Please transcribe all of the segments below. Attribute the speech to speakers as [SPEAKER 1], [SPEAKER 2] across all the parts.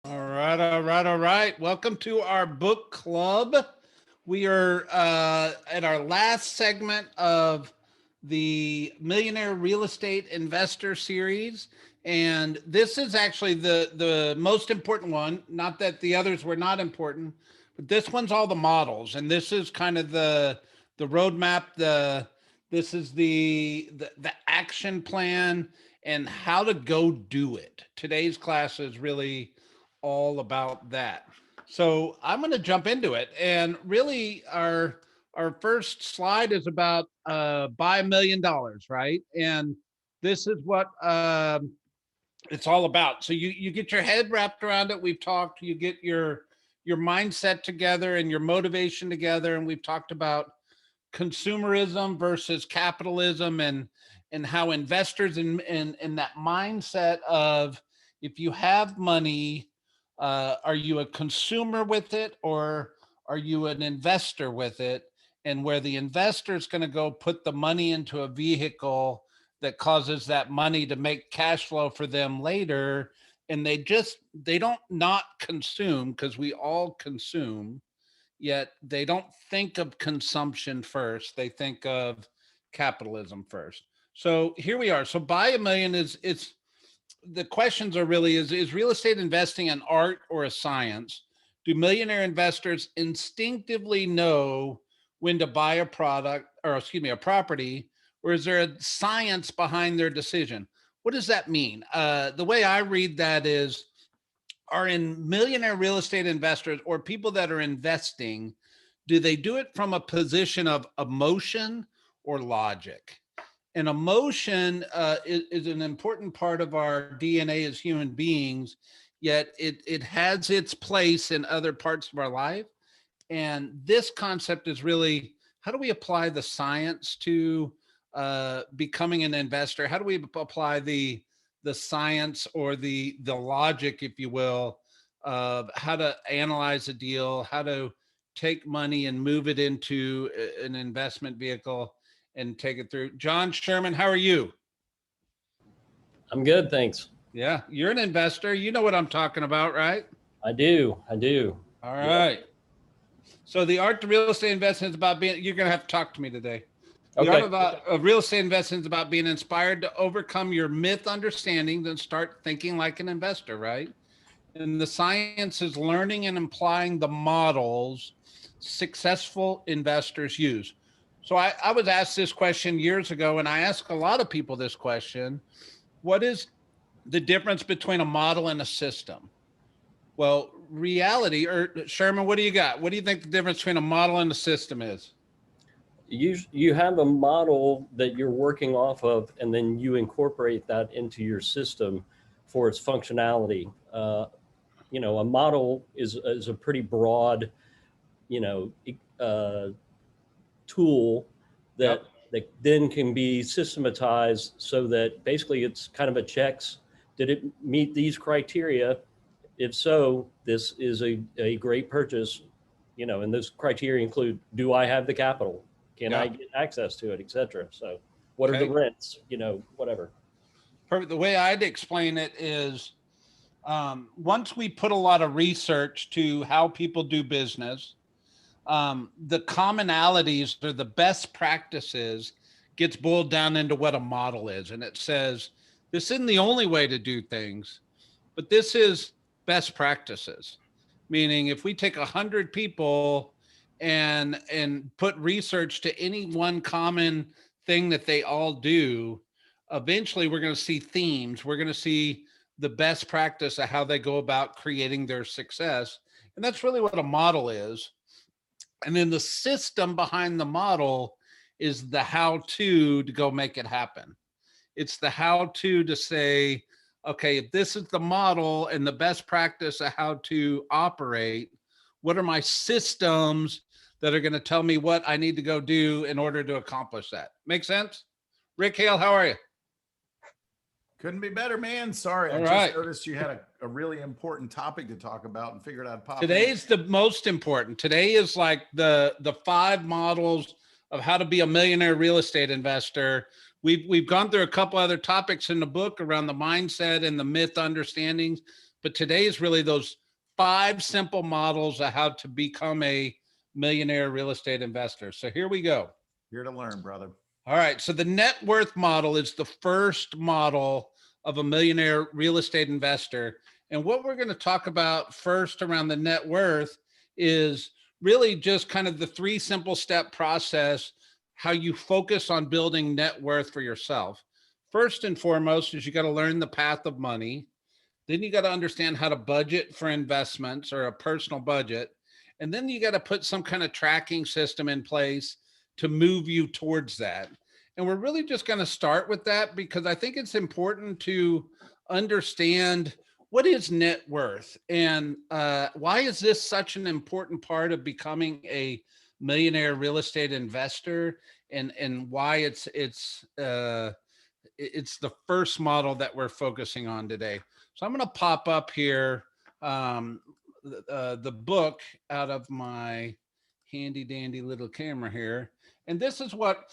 [SPEAKER 1] All right. Welcome to our book club. We are at our last segment of the Millionaire Real Estate Investor Series. And this is actually the most important one. Not that the others were not important, but this one's all the models. And this is kind of the roadmap, this is the action plan and how to go do it. Today's class is really all about that. So I'm going to jump into it, and really, our first slide is about buy $1 million, right? And this is what it's all about. So you get your head wrapped around it. We've talked. You get your mindset together and your motivation together, and we've talked about consumerism versus capitalism, and how investors in that mindset of, if you have money, are you a consumer with it, or are you an investor with it? And where the investor is going to go put the money into a vehicle that causes that money to make cash flow for them later, and they don't not consume, because we all consume, yet they don't think of consumption first. They think of capitalism first. So here we are. So buy a million is, it's the questions are really, is real estate investing an art or a science? Do millionaire investors instinctively know when to buy a product, or excuse me, a property, or is there a science behind their decision? What does that mean? The way I read that is, are in millionaire real estate investors or people that are investing, do they do it from a position of emotion or logic? And emotion is an important part of our DNA as human beings, yet it has its place in other parts of our life. And this concept is really, how do we apply the science to becoming an investor? How do we apply the science, or the logic, if you will, of how to analyze a deal, how to take money and move it into an investment vehicle and take it through? John Sherman, how are you?
[SPEAKER 2] I'm good, thanks.
[SPEAKER 1] Yeah, you're an investor. You know what I'm talking about, right?
[SPEAKER 2] I do. I do.
[SPEAKER 1] All
[SPEAKER 2] Yeah.
[SPEAKER 1] right. So the art of real estate investing is about being, you're going to have to talk to me today. The art
[SPEAKER 2] Okay.
[SPEAKER 1] of real estate investing is about being inspired to overcome your myth understandings and start thinking like an investor, right? And the science is learning and applying the models successful investors use. So I was asked this question years ago, and I ask a lot of people this question: what is the difference between a model and a system? Well, reality, or Sherman, what do you got? What do you think the difference between a model and a system is?
[SPEAKER 2] You have a model that you're working off of, and then you incorporate that into your system for its functionality. A model is a pretty broad, you know, uh, tool that
[SPEAKER 1] Yep.
[SPEAKER 2] that then can be systematized so that basically it's kind of a checks. Did it meet these criteria? If so, this is a great purchase, and those criteria include, do I have the capital? Can I
[SPEAKER 1] Yeah.
[SPEAKER 2] get access to it, et cetera? So what are the
[SPEAKER 1] Okay.
[SPEAKER 2] rents, whatever.
[SPEAKER 1] Perfect. The way I'd explain it is, once we put a lot of research to how people do business, the commonalities or the best practices gets boiled down into what a model is. And it says, this isn't the only way to do things, but this is best practices. Meaning, if we take 100 people and put research to any one common thing that they all do, eventually we're going to see themes. We're going to see the best practice of how they go about creating their success. And that's really what a model is. And then the system behind the model is the how to go make it happen. It's the how to say, okay, if this is the model and the best practice of how to operate, what are my systems that are going to tell me what I need to go do in order to accomplish that? Make sense? Rick Hale, how are you?
[SPEAKER 3] Couldn't be better, man. Sorry,
[SPEAKER 1] All
[SPEAKER 3] I just
[SPEAKER 1] right.
[SPEAKER 3] noticed you had a really important topic to talk about and figured I'd pop in.
[SPEAKER 1] Today's the most important. Today is like the five models of how to be a millionaire real estate investor. We've gone through a couple other topics in the book around the mindset and the myth understandings, But today is really those 5 simple models of how to become a millionaire real estate investor. So here we go.
[SPEAKER 3] Here to learn, brother.
[SPEAKER 1] All right. So the net worth model is the first model of a millionaire real estate investor. And what we're going to talk about first around the net worth is really just kind of the 3 simple step process, how you focus on building net worth for yourself. First and foremost is you got to learn the path of money. Then you got to understand how to budget for investments or a personal budget. And then you got to put some kind of tracking system in place to move you towards that. And we're really just going to start with that because I think it's important to understand what is net worth and why is this such an important part of becoming a millionaire real estate investor, and why it's the first model that we're focusing on today. So I'm going to pop up here the book out of my handy dandy little camera here. And this is what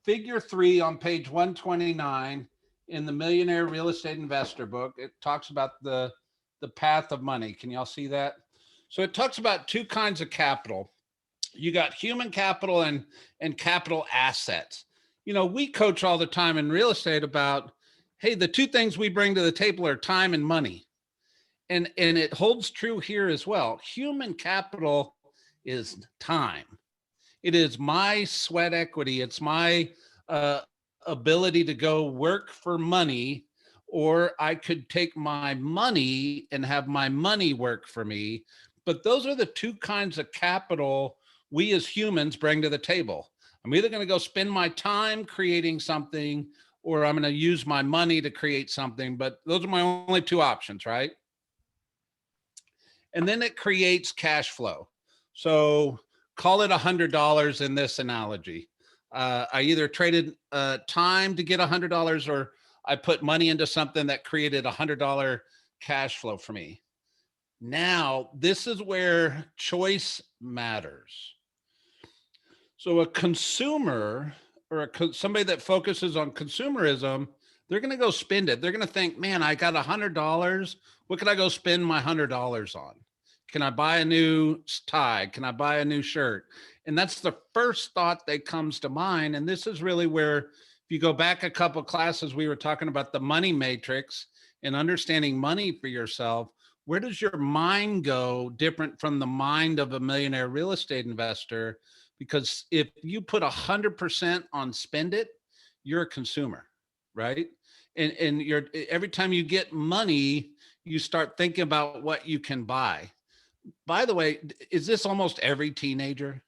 [SPEAKER 1] figure 3 on page 129 in the Millionaire Real Estate Investor book. It talks about the path of money. Can y'all see that? So it talks about 2 kinds of capital. You got human capital and capital assets. You know, we coach all the time in real estate about, hey, the 2 things we bring to the table are time and money. And it holds true here as well. Human capital is time. It is my sweat equity. It's my ability to go work for money, or I could take my money and have my money work for me. But those are the 2 kinds of capital we as humans bring to the table. I'm either going to go spend my time creating something, or I'm going to use my money to create something. But those are my only 2 options, right? And then it creates cash flow. So call it $100 in this analogy. I either traded time to get $100, or I put money into something that created $100 cash flow for me. Now, this is where choice matters. So a consumer or somebody that focuses on consumerism, they're going to go spend it. They're going to think, man, I got $100. What could I go spend my $100 on? Can I buy a new tie? Can I buy a new shirt? And that's the first thought that comes to mind. And this is really where, if you go back a couple classes, we were talking about the money matrix and understanding money for yourself. Where does your mind go different from the mind of a millionaire real estate investor? Because if you put 100% on spend it, you're a consumer, right? And you're, every time you get money, you start thinking about what you can buy. By the way, is this almost every teenager?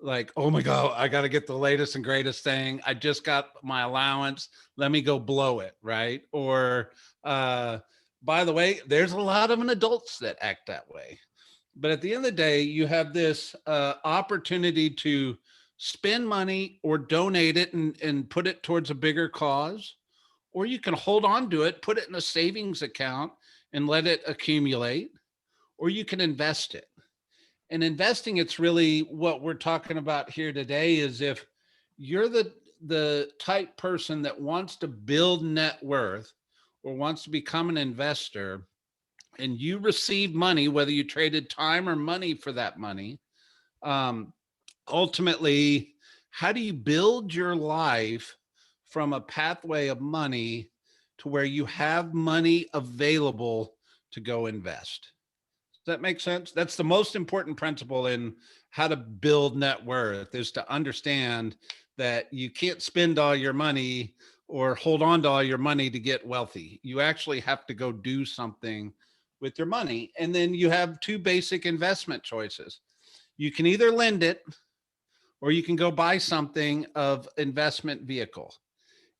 [SPEAKER 1] Like, oh my God, I got to get the latest and greatest thing. I just got my allowance. Let me go blow it, right? Or, by the way, there's a lot of adults that act that way. But at the end of the day, you have this opportunity to spend money or donate it and put it towards a bigger cause, or you can hold on to it, put it in a savings account and let it accumulate, or you can invest it. And investing, it's really what we're talking about here today is if you're the type person that wants to build net worth or wants to become an investor, and you receive money, whether you traded time or money for that money, ultimately, how do you build your life from a pathway of money to where you have money available to go invest? Does that make sense? That's the most important principle in how to build net worth, is to understand that you can't spend all your money or hold on to all your money to get wealthy. You actually have to go do something with your money. And then you have 2 basic investment choices. You can either lend it, or you can go buy something of investment vehicle.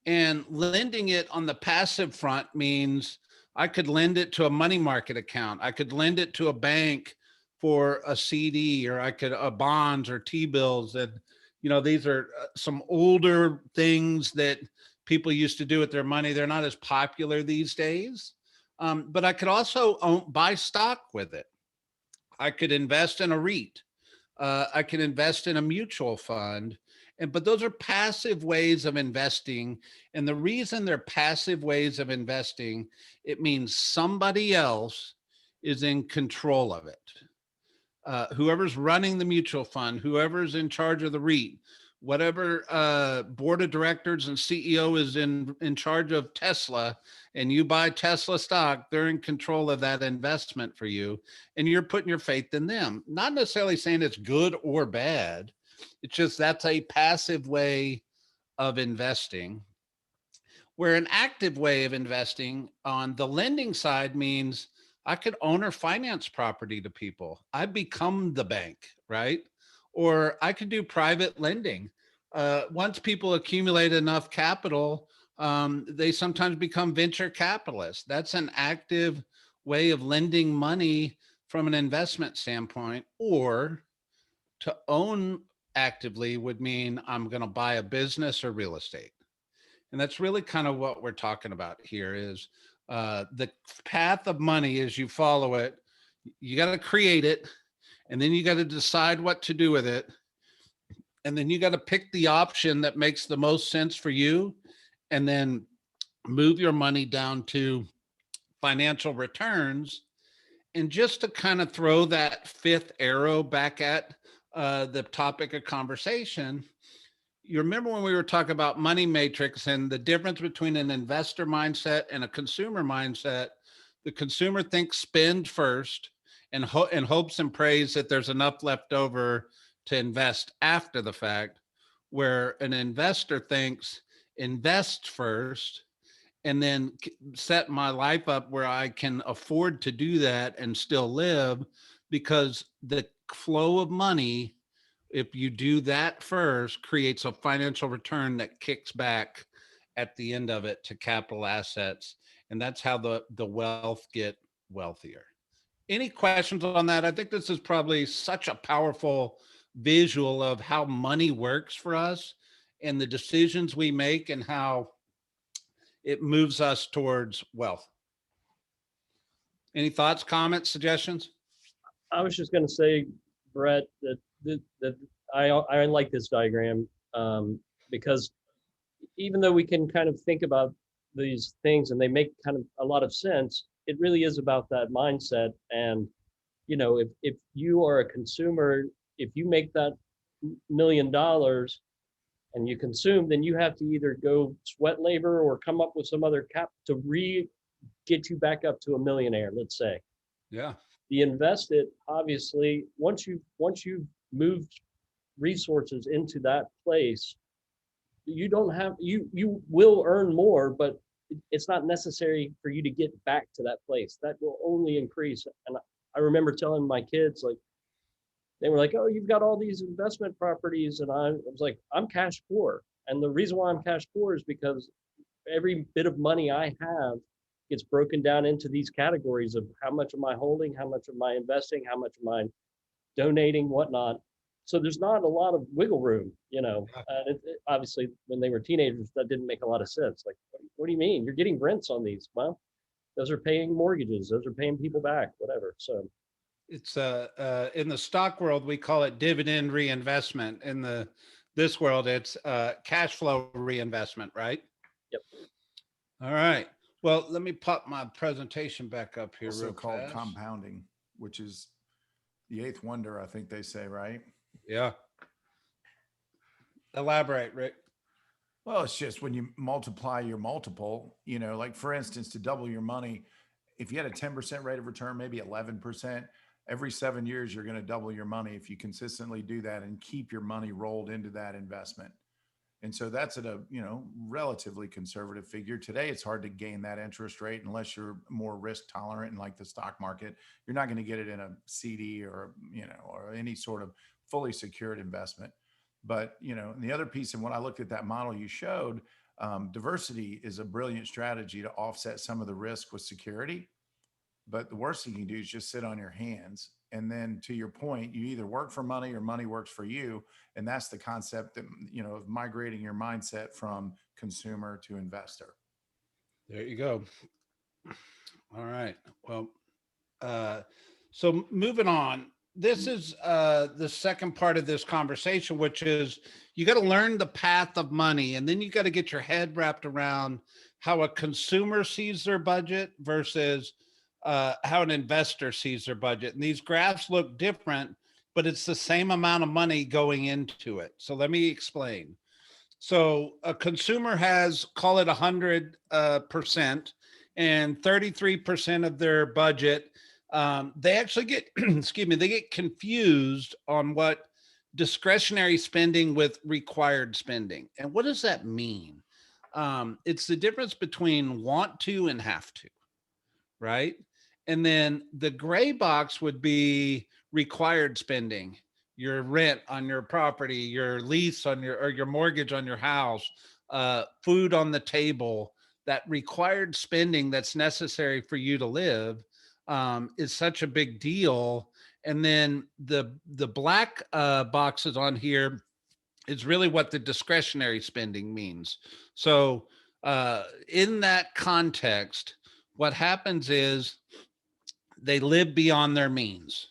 [SPEAKER 1] And lending it on the passive front means I could lend it to a money market account. I could lend it to a bank for a CD, or I could bonds or T-bills. And, you know, these are some older things that people used to do with their money. They're not as popular these days. But I could also buy stock with it. I could invest in a REIT. I could invest in a mutual fund. but those are passive ways of investing. And the reason they're passive ways of investing, it means somebody else is in control of it. Whoever's running the mutual fund, whoever's in charge of the REIT, whatever board of directors and CEO is in charge of Tesla, and you buy Tesla stock, they're in control of that investment for you, and you're putting your faith in them. Not necessarily saying it's good or bad. It's just that's a passive way of investing. Where an active way of investing on the lending side means I could own or finance property to people. I become the bank, right? Or I could do private lending. Once people accumulate enough capital, they sometimes become venture capitalists. That's an active way of lending money from an investment standpoint. Or to own actively would mean I'm going to buy a business or real estate. And that's really kind of what we're talking about here is the path of money as you follow it. You got to create it, and then you got to decide what to do with it. And then you got to pick the option that makes the most sense for you, and then move your money down to financial returns. And just to kind of throw that fifth arrow back at the topic of conversation, you remember when we were talking about money matrix and the difference between an investor mindset and a consumer mindset? The consumer thinks spend first and hopes and prays that there's enough left over to invest after the fact, where an investor thinks invest first and then set my life up where I can afford to do that and still live, because the flow of money, if you do that first, creates a financial return that kicks back at the end of it to capital assets. And that's how the wealth get wealthier. Any questions on that? I think this is probably such a powerful visual of how money works for us and the decisions we make and how it moves us towards wealth. Any thoughts, comments, suggestions?
[SPEAKER 2] I was just going to say, Brett, that I like this diagram because even though we can kind of think about these things and they make kind of a lot of sense, it really is about that mindset. And if you are a consumer, if you make that $1 million and you consume, then you have to either go sweat labor or come up with some other cap to get you back up to a millionaire, let's say.
[SPEAKER 1] Yeah.
[SPEAKER 2] The invested, obviously, once you've moved resources into that place, you don't have you will earn more, but it's not necessary for you to get back to that place. That will only increase. And I remember telling my kids, like, they were like, "Oh, you've got all these investment properties," and I was like, "I'm cash poor." And the reason why I'm cash poor is because every bit of money I have gets broken down into these categories of how much am I holding, how much am I investing, how much am I donating, whatnot. So there's not a lot of wiggle room, obviously, when they were teenagers, that didn't make a lot of sense. Like, what do you mean? You're getting rents on these? Well, those are paying mortgages. Those are paying people back, whatever. So
[SPEAKER 1] it's in the stock world, we call it dividend reinvestment. In this world, it's cash flow reinvestment, right?
[SPEAKER 2] Yep.
[SPEAKER 1] All right. Well, let me pop my presentation back up here
[SPEAKER 3] Also
[SPEAKER 1] real
[SPEAKER 3] called
[SPEAKER 1] fast.
[SPEAKER 3] compounding, which is the eighth wonder, I think they say, right?
[SPEAKER 1] Yeah. Elaborate, Rick.
[SPEAKER 3] Well, it's just when you multiply your multiple, like for instance, to double your money, if you had a 10% rate of return, maybe 11%, every 7 years, you're going to double your money if you consistently do that and keep your money rolled into that investment. And so that's at a, relatively conservative figure. Today, it's hard to gain that interest rate unless you're more risk tolerant, and like the stock market, you're not going to get it in a CD or, or any sort of fully secured investment. But, and the other piece, and when I looked at that model you showed, diversity is a brilliant strategy to offset some of the risk with security. But the worst thing you can do is just sit on your hands. And then to your point, you either work for money or money works for you. And that's the concept that, of migrating your mindset from consumer to investor.
[SPEAKER 1] There you go. All right. Well, so moving on, this is the second part of this conversation, which is you got to learn the path of money, and then you got to get your head wrapped around how a consumer sees their budget versus how an investor sees their budget. And these graphs look different, but it's the same amount of money going into it. So let me explain. So a consumer has, call it 100%, and 33% of their budget. They actually get, excuse me, they get confused on what discretionary spending with required spending. And what does that mean? It's the difference between want to and have to, right? And then the gray box would be required spending, your rent on your property, your lease on your, or your mortgage on your house, food on the table. That required spending that's necessary for you to live is such a big deal. And then the black boxes on here is really what the discretionary spending means. So in that context, what happens is they live beyond their means,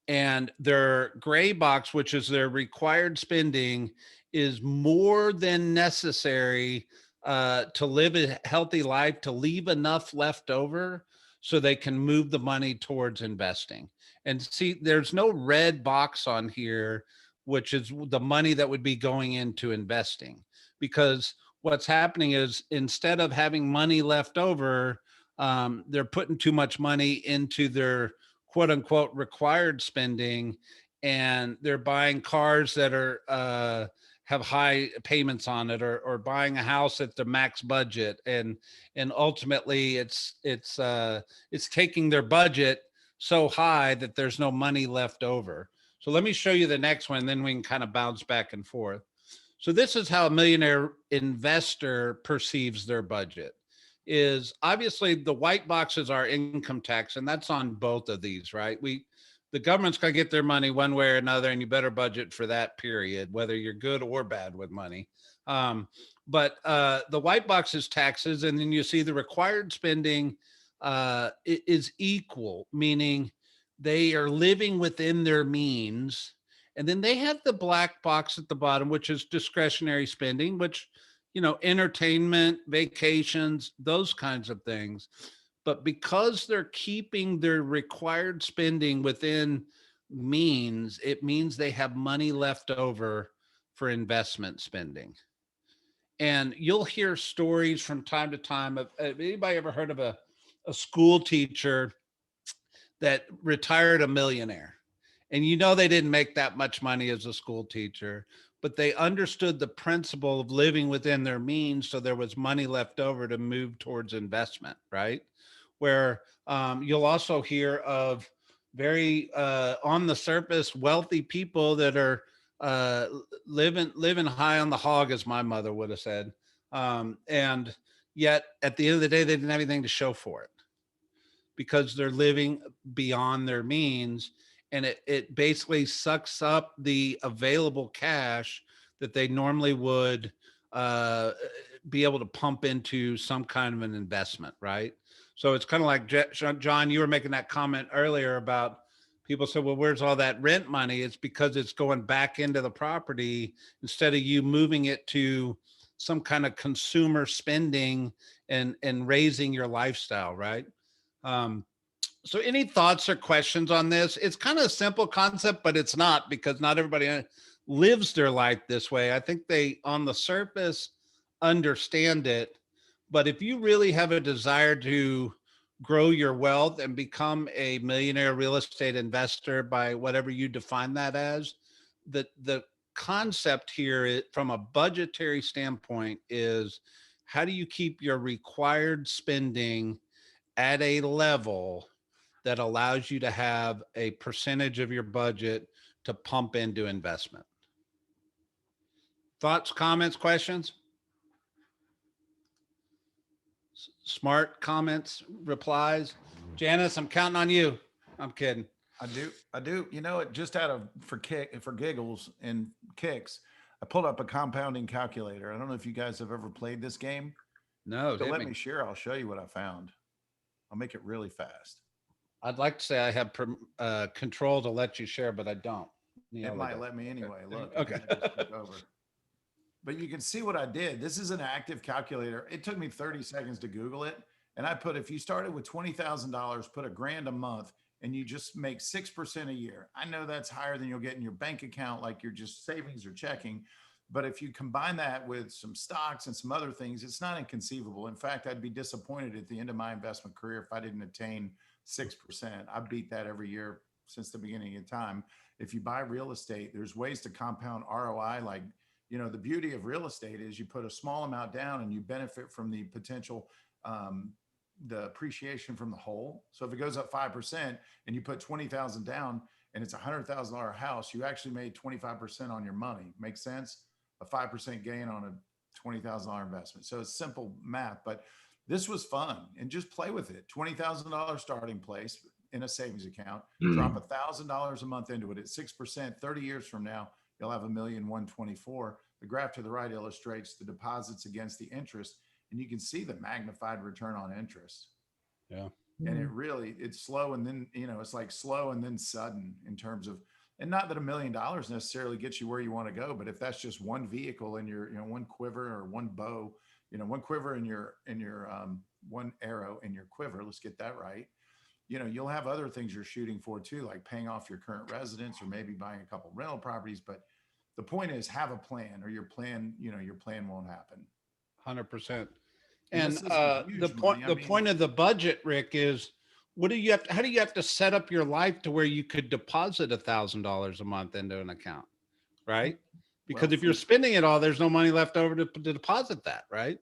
[SPEAKER 1] and their gray box, which is their required spending, is more than necessary to live a healthy life, to leave enough left over so they can move the money towards investing. And see, there's no red box on here, which is the money that would be going into investing. Because what's happening is instead of having money left over, they're putting too much money into their quote unquote required spending, and they're buying cars that are have high payments on it, or buying a house at the max budget, and ultimately it's taking their budget so high that there's no money left over. So let me show you the next one, then we can kind of bounce back and forth. So this is how a millionaire investor perceives their budget. Is obviously the white boxes are income tax, and that's on both of these, right? The government's going to get their money one way or another, and you better budget for that period, whether you're good or bad with money. But the white box is taxes, and then you see the required spending is equal, meaning they are living within their means. And then they have the black box at the bottom, which is discretionary spending, which, entertainment, vacations, those kinds of things. But because they're keeping their required spending within means, it means they have money left over for investment spending. And you'll hear stories from time to time of anybody ever heard of a school teacher that retired a millionaire? And they didn't make that much money as a school teacher, but they understood the principle of living within their means. So there was money left over to move towards investment, right? Where you'll also hear of very on the surface wealthy people that are living high on the hog, as my mother would have said. And yet at the end of the day, they didn't have anything to show for it because they're living beyond their means, and it basically sucks up the available cash that they normally would uh, be able to pump into some kind of an investment, right? So it's kind of like John, you were making that comment earlier about people say, well, where's all that rent money? It's because it's going back into the property instead of you moving it to some kind of consumer spending and raising your lifestyle, right? Um, so any thoughts or questions on this? It's kind of a simple concept, but it's not, because not everybody lives their life this way. I think they, on the surface, understand it. But if you really have a desire to grow your wealth and become a millionaire real estate investor by whatever you define that as, the concept here from a budgetary standpoint is, how do you keep your required spending at a level that allows you to have a percentage of your budget to pump into investment? Thoughts, comments, questions? Smart comments, replies. Janice, I'm counting on you. I'm kidding.
[SPEAKER 3] I do. Just out of for giggles and kicks, I pulled up a compounding calculator. I don't know if you guys have ever played this game.
[SPEAKER 1] No,
[SPEAKER 3] So
[SPEAKER 1] hit
[SPEAKER 3] let
[SPEAKER 1] me.
[SPEAKER 3] me share. I'll show you what I found. I'll make it really fast.
[SPEAKER 1] I'd like to say I have control to let you share, but I don't.
[SPEAKER 3] It
[SPEAKER 1] Neil, I
[SPEAKER 3] might
[SPEAKER 1] don't.
[SPEAKER 3] let me anyway. Look,
[SPEAKER 1] Okay.
[SPEAKER 3] I just took over. But you can see what I did. This is an active calculator. It took me 30 seconds to Google it. And I put, if you started with $20,000, put a grand a month, and you just make 6% a year. I know that's higher than you'll get in your bank account, like you're just savings or checking. But if you combine that with some stocks and some other things, it's not inconceivable. In fact, I'd be disappointed at the end of my investment career if I didn't attain 6%. I beat that every year since the beginning of time. If you buy real estate, there's ways to compound ROI. Like, the beauty of real estate is you put a small amount down and you benefit from the potential, the appreciation from the whole. So if it goes up 5% and you put 20,000 down and it's $100,000 house, you actually made 25% on your money. Makes sense? A 5% gain on a $20,000 investment. So it's simple math, but this was fun, and just play with it. $20,000 starting place in a savings account, drop $1,000 a month into it at 6%. 30 years from now, you'll have 1,124,000. The graph to the right illustrates the deposits against the interest, and you can see the magnified return on interest.
[SPEAKER 1] Yeah.
[SPEAKER 3] And it's slow, and then it's like slow and then sudden in terms of, and not that $1 million necessarily gets you where you want to go, but if that's just one vehicle in your one quiver or one bow, one quiver in your one arrow in your quiver, let's get that right. You'll have other things you're shooting for too, like paying off your current residence or maybe buying a couple rental properties. But the point is, have a plan, or your plan won't happen.
[SPEAKER 1] 100%.
[SPEAKER 3] And
[SPEAKER 1] And
[SPEAKER 3] this isn't huge money. I
[SPEAKER 1] the
[SPEAKER 3] mean,
[SPEAKER 1] point of the budget, Rick, is how do you have to set up your life to where you could deposit $1,000 a month into an account, right? Because
[SPEAKER 3] well,
[SPEAKER 1] if you're spending it all, there's no money left over to deposit that, right?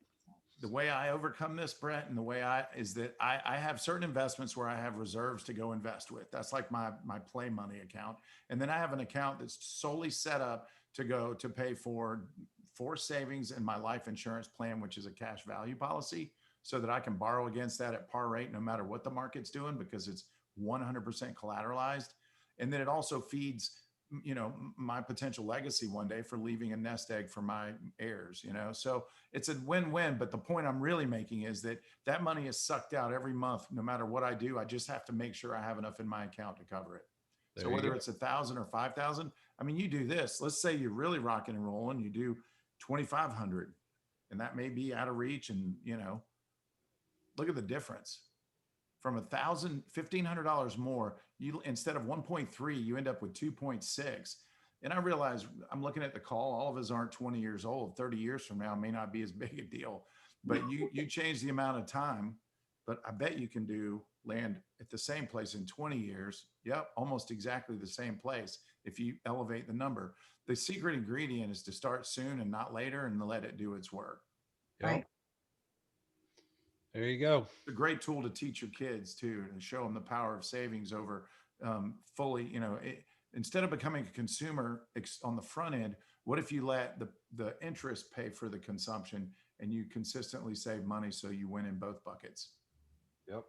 [SPEAKER 3] the way I overcome this, Brett, and the way is that I have certain investments where I have reserves to go invest with. That's like my play money account. And then I have an account that's solely set up to go to pay for savings and my life insurance plan, which is a cash value policy, so that I can borrow against that at par rate no matter what the market's doing, because it's 100% collateralized. And then it also feeds my potential legacy one day for leaving a nest egg for my heirs, so it's a win-win. But the point I'm really making is that money is sucked out every month. No matter what I do, I just have to make sure I have enough in my account to cover it. So whether it's 1,000 or 5,000, I mean, you do this, let's say you're really rocking and rolling, you do 2,500, and that may be out of reach. And look at the difference. From $1,500 more, you, instead of 1.3, you end up with 2.6. And I realize, I'm looking at the call, all of us aren't 20 years old. 30 years from now may not be as big a deal, but you change the amount of time. But I bet you can land at the same place in 20 years. Yep, almost exactly the same place if you elevate the number. The secret ingredient is to start soon and not later, and let it do its work.
[SPEAKER 1] Right. There you go.
[SPEAKER 3] It's a great tool to teach your kids too, and show them the power of savings over fully. Instead of becoming a consumer on the front end, what if you let the interest pay for the consumption, and you consistently save money so you win in both buckets?
[SPEAKER 1] Yep.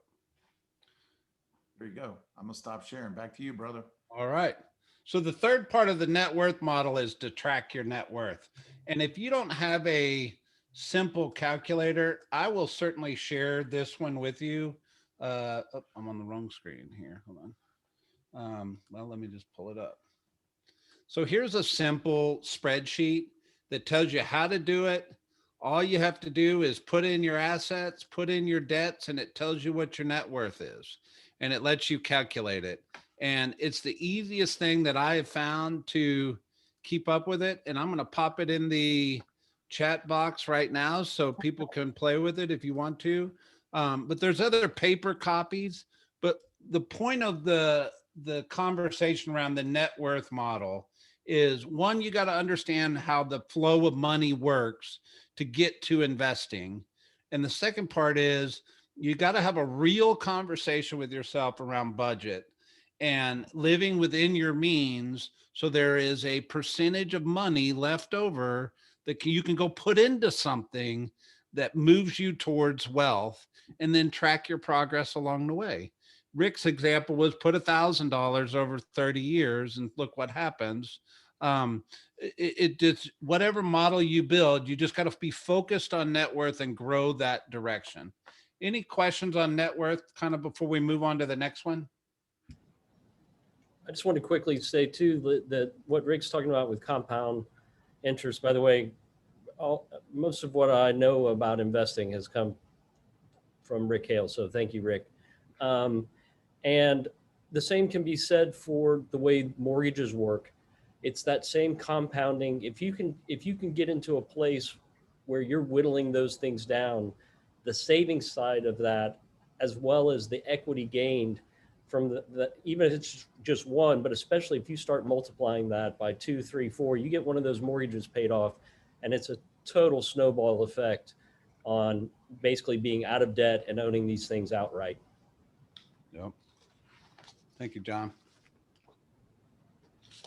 [SPEAKER 3] There you go. I'm gonna stop sharing. Back to you, brother.
[SPEAKER 1] All right. So the third part of the net worth model is to track your net worth. And if you don't have a simple calculator, I will certainly share this one with you. I'm on the wrong screen here. Hold on. Well, let me just pull it up. So here's a simple spreadsheet that tells you how to do it. All you have to do is put in your assets, put in your debts, and it tells you what your net worth is. And it lets you calculate it. And it's the easiest thing that I have found to keep up with it. And I'm going to pop it in the chat box right now so people can play with it if you want to. But there's other paper copies. But the point of the conversation around the net worth model is, one, you got to understand how the flow of money works to get to investing. And the second part is, you got to have a real conversation with yourself around budget and living within your means. So there is a percentage of money left over that you can go put into something that moves you towards wealth, and then track your progress along the way. Rick's example was put $1,000 over 30 years and look what happens. It just, whatever model you build, you just got to be focused on net worth and grow that direction. Any questions on net worth kind of before we move on to the next one?
[SPEAKER 2] I just want to quickly say too that what Rick's talking about with compound interest, by the way, most of what I know about investing has come from Rick Hale. So thank you, Rick. And the same can be said for the way mortgages work. It's that same compounding. If you can get into a place where you're whittling those things down, the savings side of that, as well as the equity gained from the even if it's just one, but especially if you start multiplying that by 2, 3, 4, you get one of those mortgages paid off, and it's a total snowball effect on basically being out of debt and owning these things outright.
[SPEAKER 1] Yep. Thank you, John.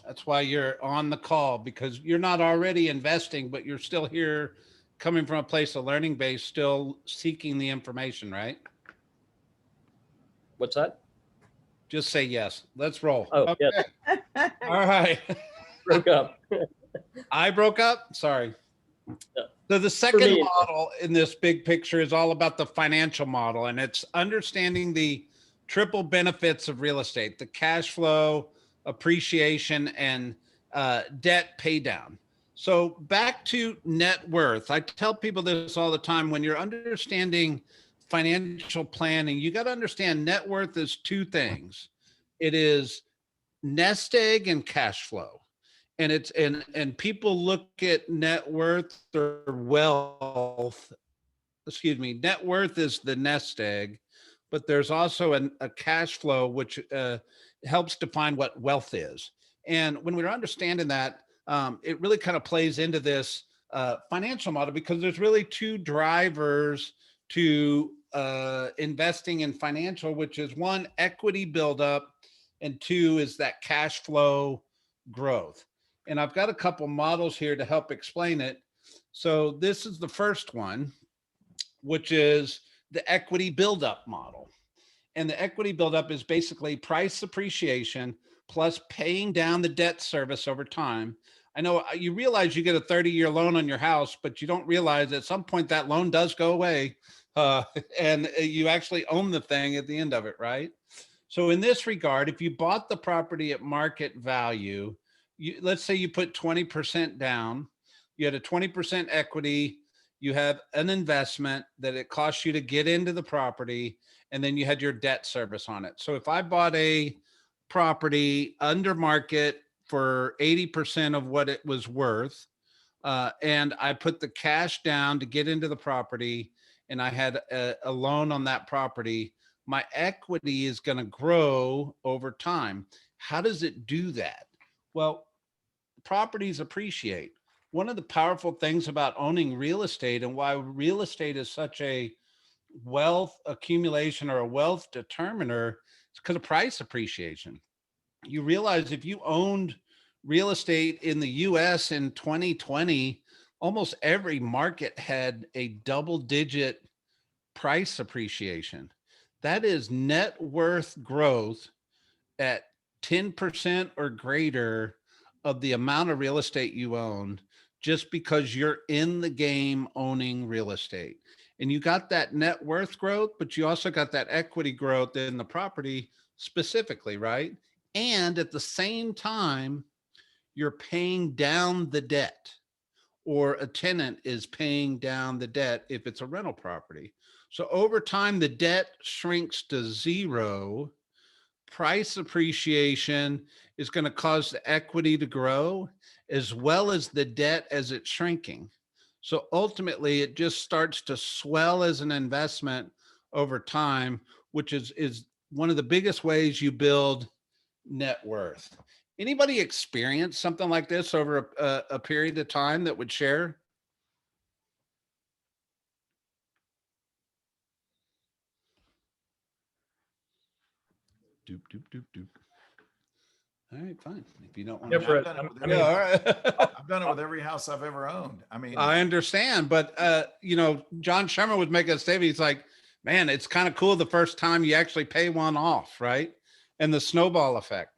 [SPEAKER 1] That's why you're on the call, because you're not already investing, but you're still here coming from a place of learning base, still seeking the information, right?
[SPEAKER 2] What's that?
[SPEAKER 1] Just say yes. Let's roll.
[SPEAKER 2] Oh,
[SPEAKER 1] Okay.
[SPEAKER 2] yes.
[SPEAKER 1] All right.
[SPEAKER 2] Broke up.
[SPEAKER 1] I broke up. Sorry.
[SPEAKER 2] Yeah.
[SPEAKER 1] So the second
[SPEAKER 2] me-
[SPEAKER 1] model in this big picture is all about the financial model, and it's understanding the triple benefits of real estate: the cash flow, appreciation, and debt pay down. So back to net worth. I tell people this all the time. When you're understanding financial planning, you got to understand net worth is two things. It is nest egg and cash flow. And it's and people look at net worth or wealth. Excuse me. Net worth is the nest egg, but there's also a cash flow which helps define what wealth is. And when we're understanding that, it really kind of plays into this financial model, because there's really two drivers to investing in financial, which is one, equity buildup, and two is that cash flow growth. And I've got a couple models here to help explain it. So this is the first one, which is the equity buildup model. And the equity buildup is basically price appreciation plus paying down the debt service over time. I know you realize you get a 30-year loan on your house, but you don't realize at some point that loan does go away, and you actually own the thing at the end of it, right? So in this regard, if you bought the property at market value, let's say you put 20% down, you had a 20% equity, you have an investment that it costs you to get into the property, and then you had your debt service on it. So if I bought a property under market for 80% of what it was worth, and I put the cash down to get into the property, and I had a loan on that property, my equity is going to grow over time. How does it do that? Well, properties appreciate. One of the powerful things about owning real estate, and why real estate is such a wealth accumulation or a wealth determiner, is because of price appreciation. You realize if you owned real estate in the US in 2020, almost every market had a double digit price appreciation. That is net worth growth at 10% or greater of the amount of real estate you own, just because you're in the game owning real estate. And you got that net worth growth, but you also got that equity growth in the property specifically, right? And at the same time, you're paying down the debt, or a tenant is paying down the debt if it's a rental property. So over time, the debt shrinks to zero. Price appreciation is going to cause the equity to grow as well as the debt as it's shrinking. So ultimately, it just starts to swell as an investment over time, which is one of the biggest ways you build net worth. Anybody experience something like this over a period of time that would share? Doop, doop, doop, doop. All right, fine. If you don't want
[SPEAKER 2] Yeah,
[SPEAKER 1] to.
[SPEAKER 2] Fred,
[SPEAKER 3] I've done it with
[SPEAKER 2] I mean,
[SPEAKER 1] Yeah, all right.
[SPEAKER 3] I've done it with every house I've ever owned. I mean,
[SPEAKER 1] I understand, but John Sherman would make a statement. He's like, man, it's kind of cool the first time you actually pay one off, right? And the snowball effect.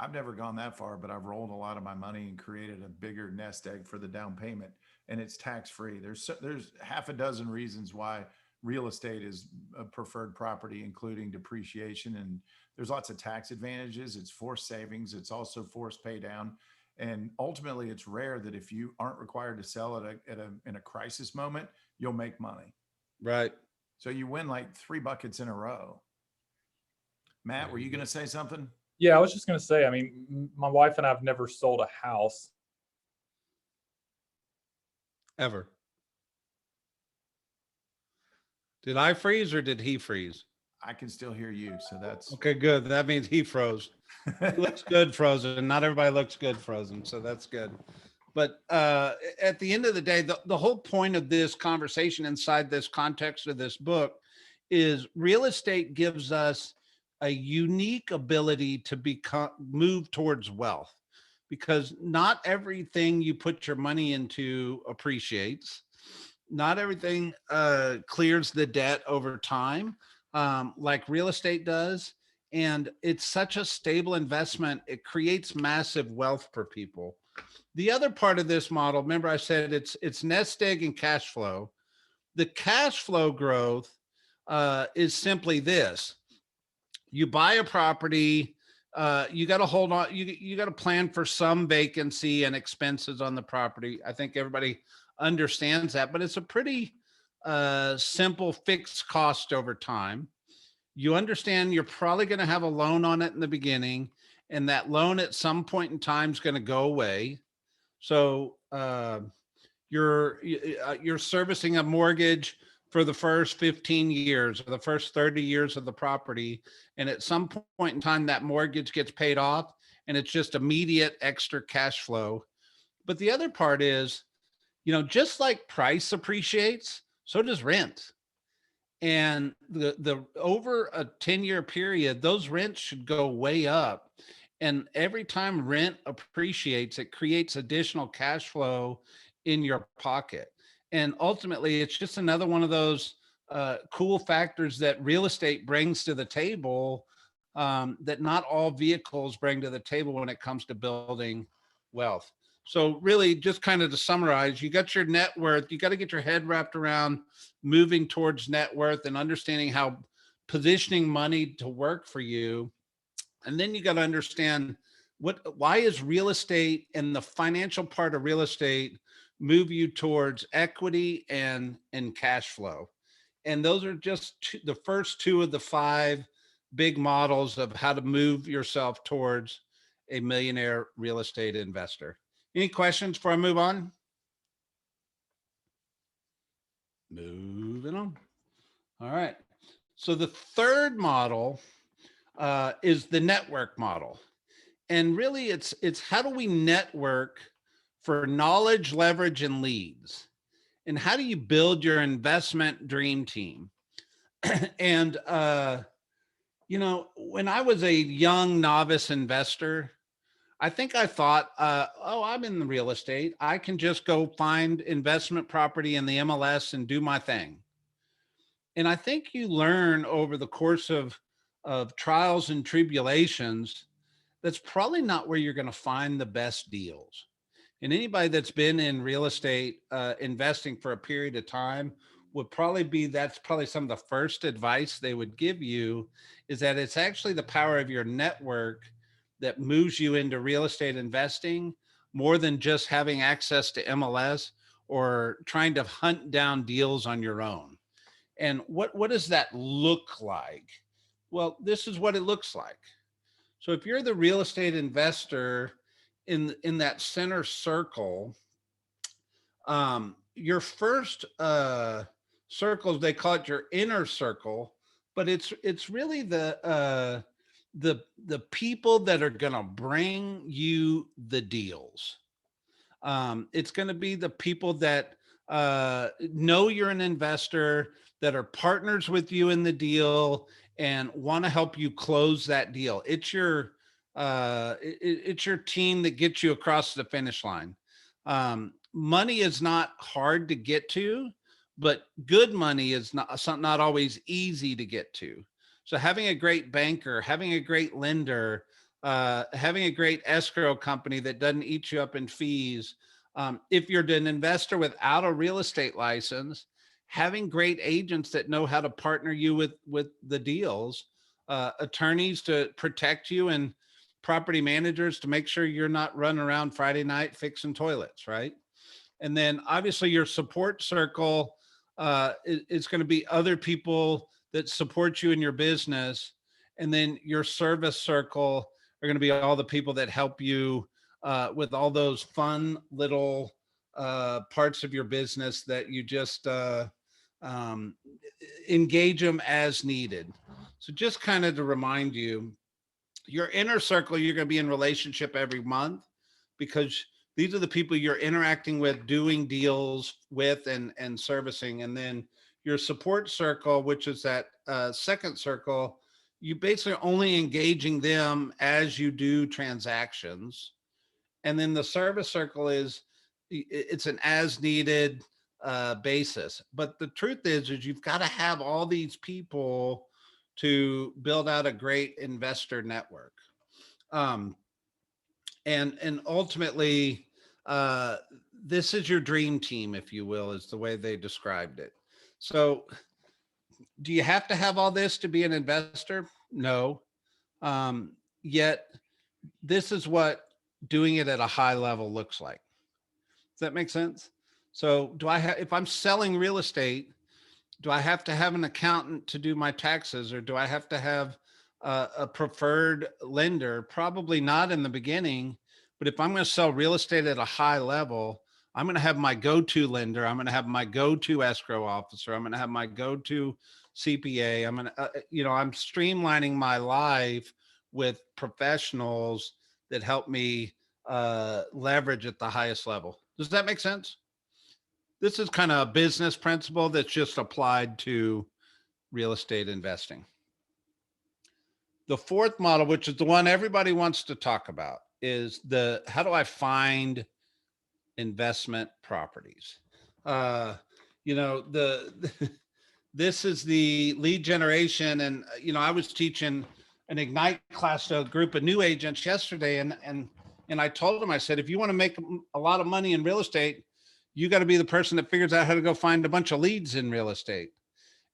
[SPEAKER 3] I've never gone that far, but I've rolled a lot of my money and created a bigger nest egg for the down payment, and it's tax free. There's half a dozen reasons why real estate is a preferred property, including depreciation. And there's lots of tax advantages. It's forced savings. It's also forced pay down. And ultimately, it's rare that if you aren't required to sell in a crisis moment, you'll make money.
[SPEAKER 1] Right.
[SPEAKER 3] So you win like 3 buckets in a row. Matt, were you going to say something?
[SPEAKER 4] Yeah, I was just going to say, I mean, my wife and I have never sold a house.
[SPEAKER 1] Ever. Did I freeze or did he freeze?
[SPEAKER 3] I can still hear you. So that's
[SPEAKER 1] Okay, good. That means he froze. He looks good frozen. Not everybody looks good frozen. So that's good. But at the end of the day, the whole point of this conversation inside this context of this book is real estate gives us a unique ability to move towards wealth, because not everything you put your money into appreciates. Not everything clears the debt over time, like real estate does. And it's such a stable investment. It creates massive wealth for people. The other part of this model, remember I said it's nest egg and cash flow. The cash flow growth is simply this. You buy a property, you got to hold on, you got to plan for some vacancy and expenses on the property. I think everybody understands that, but it's a pretty simple fixed cost over time. You understand you're probably going to have a loan on it in the beginning, and that loan at some point in time is going to go away. So you're servicing a mortgage for the first 15 years or the first 30 years of the property. And at some point in time, that mortgage gets paid off and it's just immediate extra cash flow. But the other part is, just like price appreciates, so does rent. And the over a 10-year period, those rents should go way up. And every time rent appreciates, it creates additional cash flow in your pocket. And ultimately, it's just another one of those cool factors that real estate brings to the table, that not all vehicles bring to the table when it comes to building wealth. So really, just kind of to summarize, you got your net worth. You got to get your head wrapped around moving towards net worth and understanding how positioning money to work for you. And then you got to understand why is real estate and the financial part of real estate move you towards equity and cash flow. And those are just the first two of the 5 big models of how to move yourself towards a millionaire real estate investor. Any questions before I move on? Moving on. All right. So the third model is the network model. And really it's how do we network for knowledge, leverage, and leads? And how do you build your investment dream team? And, when I was a young novice investor, I think I thought, I'm in the real estate. I can just go find investment property in the MLS and do my thing. And I think you learn over the course of trials and tribulations, that's probably not where you're going to find the best deals. And anybody that's been in real estate investing for a period of time that's probably some of the first advice they would give you, is that it's actually the power of your network that moves you into real estate investing more than just having access to MLS or trying to hunt down deals on your own. And what does that look like? Well, this is what it looks like. So if you're the real estate investor in that center circle, your first circles, they call it your inner circle, but it's really the people that are going to bring you the deals. It's going to be the people that know you're an investor, that are partners with you in the deal and want to help you close that deal. It's your team that gets you across the finish line. Money is not hard to get to, but good money is not always easy to get to. So having a great banker, having a great lender, having a great escrow company that doesn't eat you up in fees. If you're an investor without a real estate license, having great agents that know how to partner you with the deals, attorneys to protect you, and property managers to make sure you're not running around Friday night fixing toilets, right? And then obviously your support circle is going to be other people that support you in your business. And then your service circle are going to be all the people that help you with all those fun little parts of your business that you just um, engage them as needed. So just kind of to remind you, your inner circle, you're going to be in relationship every month, because these are the people you're interacting with, doing deals with, and servicing. And then your support circle, which is that second circle, you basically only engaging them as you do transactions. And then the service circle is it's an as needed basis. But the truth is you've got to have all these people to build out a great investor network. Um, and ultimately, uh, this is your dream team, if you will, is the way they described it. So, do you have to have all this to be an investor? No. Um, Yet, this is what doing it at a high level looks like. Does that make sense? So, do I have, if I'm selling real estate, do I have to have an accountant to do my taxes, or do I have to have a preferred lender? Probably not in the beginning. But if I'm going to sell real estate at a high level, I'm going to have my go-to lender. I'm going to have my go-to escrow officer. I'm going to have my go-to CPA. I'm going to, I'm streamlining my life with professionals that help me leverage at the highest level. Does that make sense? This is kind of a business principle that's just applied to real estate investing. The fourth model, which is the one everybody wants to talk about, is the how do I find investment properties? The this is the lead generation, and I was teaching an Ignite class to a group of new agents yesterday, and I told them, I said, if you want to make a lot of money in real estate, you got to be the person that figures out how to go find a bunch of leads in real estate.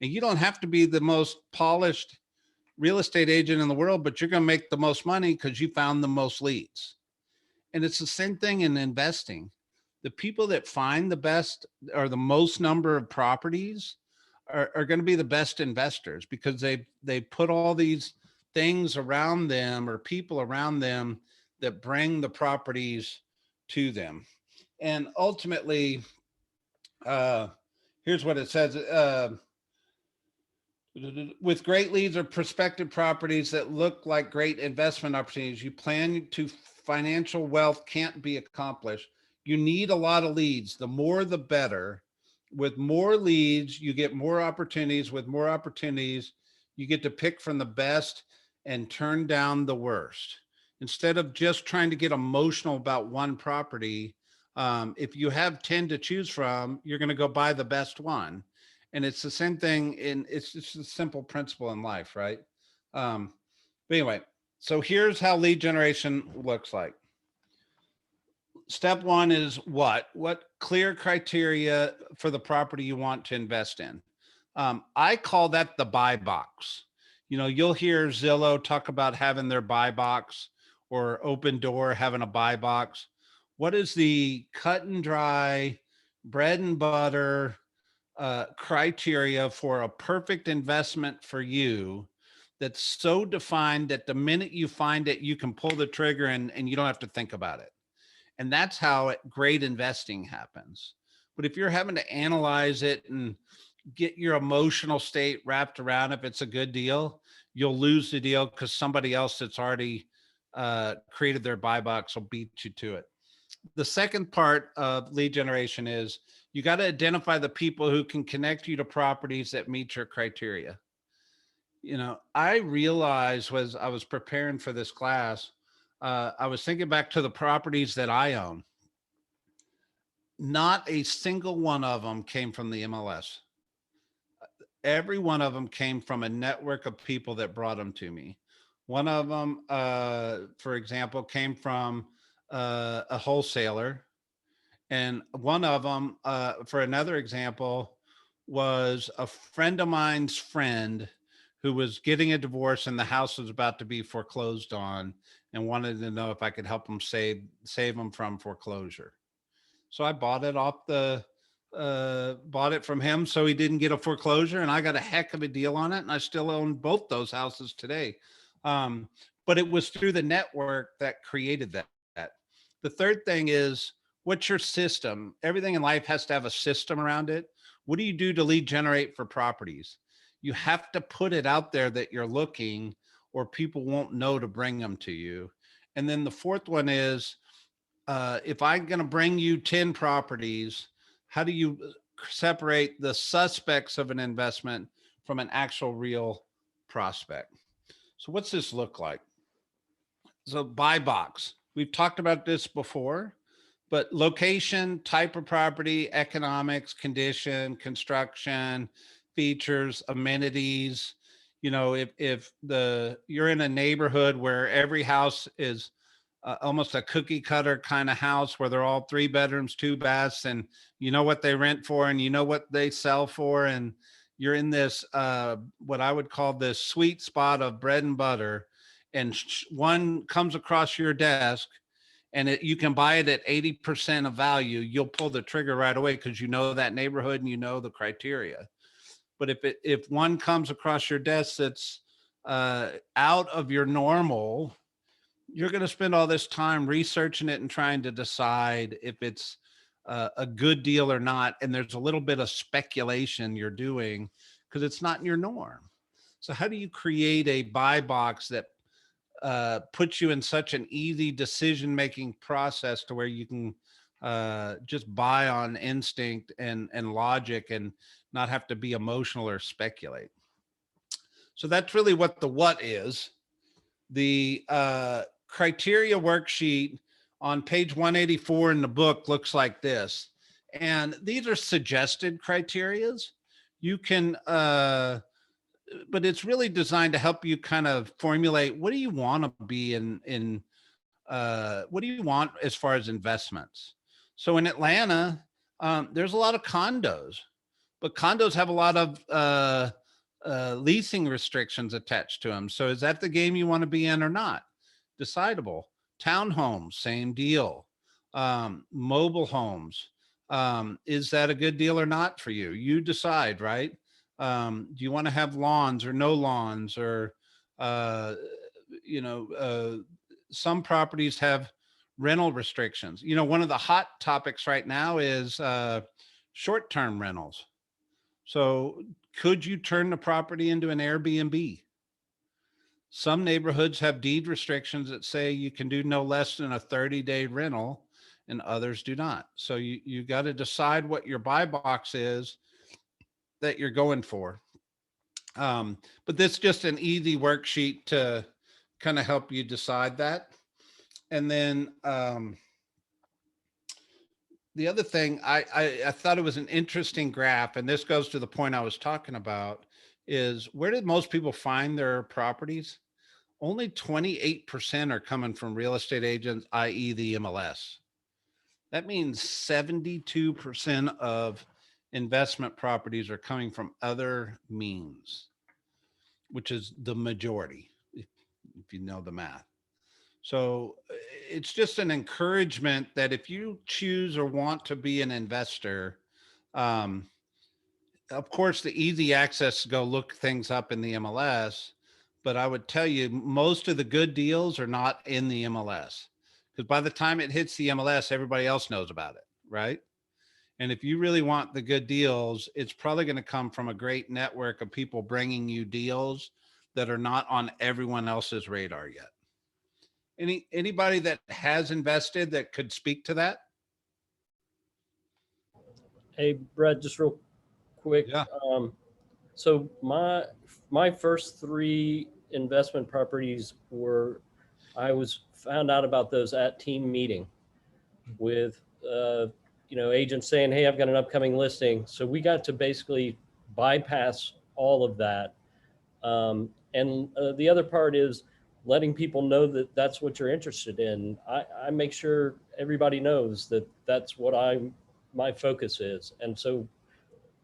[SPEAKER 1] And you don't have to be the most polished real estate agent in the world, but you're going to make the most money because you found the most leads. And it's the same thing in investing. The people that find the best or the most number of properties are going to be the best investors, because they put all these things around them or people around them that bring the properties to them. And ultimately, here's what it says. With great leads or prospective properties that look like great investment opportunities, you plan to financial wealth can't be accomplished. You need a lot of leads. The more, the better. With more leads, you get more opportunities. With more opportunities, you get to pick from the best and turn down the worst. Instead of just trying to get emotional about one property, if you have 10 to choose from, you're going to go buy the best one. And it's the same thing it's just a simple principle in life, right? But anyway, so here's how lead generation looks like. Step one is what clear criteria for the property you want to invest in. I call that the buy box. You'll hear Zillow talk about having their buy box, or Open Door having a buy box. What is the cut and dry, bread and butter criteria for a perfect investment for you, that's so defined that the minute you find it, you can pull the trigger and you don't have to think about it? And that's how great investing happens. But if you're having to analyze it and get your emotional state wrapped around if it's a good deal, you'll lose the deal because somebody else that's already created their buy box will beat you to it. The second part of lead generation is you got to identify the people who can connect you to properties that meet your criteria. I realized, was I was preparing for this class, I was thinking back to the properties that I own. Not a single one of them came from the MLS. Every one of them came from a network of people that brought them to me. One of them, for example, came from a wholesaler. And one of them, for another example, was a friend of mine's friend who was getting a divorce and the house was about to be foreclosed on, and wanted to know if I could help him save him from foreclosure. So I bought it bought it from him so he didn't get a foreclosure, and I got a heck of a deal on it, and I still own both those houses today. Um, but it was through the network that created that. The third thing is, what's your system? Everything in life has to have a system around it. What do you do to lead generate for properties? You have to put it out there that you're looking, or people won't know to bring them to you. And then the fourth one is, if I'm going to bring you 10 properties, how do you separate the suspects of an investment from an actual real prospect? So what's this look like? So buy box. We've talked about this before, but location, type of property, economics, condition, construction, features, amenities. You know, if you're in a neighborhood where every house is almost a cookie cutter kind of house where they're all 3 bedrooms, 2 baths, and you know what they rent for and you know what they sell for, and you're in this what I would call this sweet spot of bread and butter, and one comes across your desk and you can buy it at 80% of value, you'll pull the trigger right away because you know that neighborhood and you know the criteria. But if one comes across your desk that's out of your normal, you're going to spend all this time researching it and trying to decide if it's a good deal or not. And there's a little bit of speculation you're doing because it's not in your norm. So how do you create a buy box that puts you in such an easy decision-making process to where you can just buy on instinct and logic and not have to be emotional or speculate? So that's really what the what is. The criteria worksheet on page 184 in the book looks like this. And these are suggested criterias. You can, but it's really designed to help you kind of formulate, what do you want to be what do you want as far as investments? So in Atlanta, there's a lot of condos, but condos have a lot of leasing restrictions attached to them. So is that the game you want to be in or not? Decidable. Townhomes, same deal. Mobile homes. Is that a good deal or not for you? You decide, right? Do you want to have lawns or no lawns, or, you know, some properties have rental restrictions. You know, one of the hot topics right now is short-term rentals. So could you turn the property into an Airbnb? Some neighborhoods have deed restrictions that say you can do no less than a 30-day rental, and others do not. So you got to decide what your buy box is that you're going for. But this is just an easy worksheet to kind of help you decide that. And then the other thing, I thought it was an interesting graph, and this goes to the point I was talking about, is where did most people find their properties? Only 28% are coming from real estate agents, i.e. the MLS. That means 72% of investment properties are coming from other means, which is the majority, if you know the math. So it's just an encouragement that if you choose or want to be an investor, um, of course, the easy access to go look things up in the MLS, but I would tell you most of the good deals are not in the MLS, because by the time it hits the MLS, everybody else knows about it, right? And if you really want the good deals, it's probably going to come from a great network of people bringing you deals that are not on everyone else's radar yet. Anybody that has invested that could speak to that?
[SPEAKER 2] Hey, Brett, just real quick.
[SPEAKER 1] Yeah.
[SPEAKER 2] So my first 3 investment properties were, I was found out about those at team meeting with, you know, agents saying, hey, I've got an upcoming listing. So we got to basically bypass all of that. And the other part is letting people know that that's what you're interested in. I make sure everybody knows that that's what my focus is. And so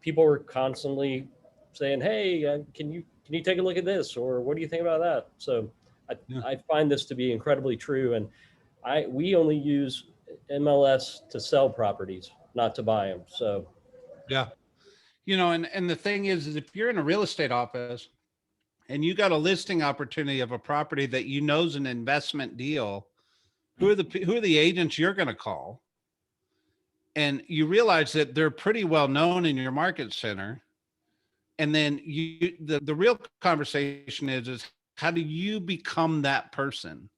[SPEAKER 2] people are constantly saying, "Hey, can you take a look at this?" or "What do you think about that?" So I find this to be incredibly true, and we only use MLS to sell properties, not to buy them. So
[SPEAKER 1] Yeah. And the thing is if you're in a real estate office and you got a listing opportunity of a property that you know is an investment deal, who are the agents you're going to call? And you realize that they're pretty well known in your market center. And then the real conversation is how do you become that person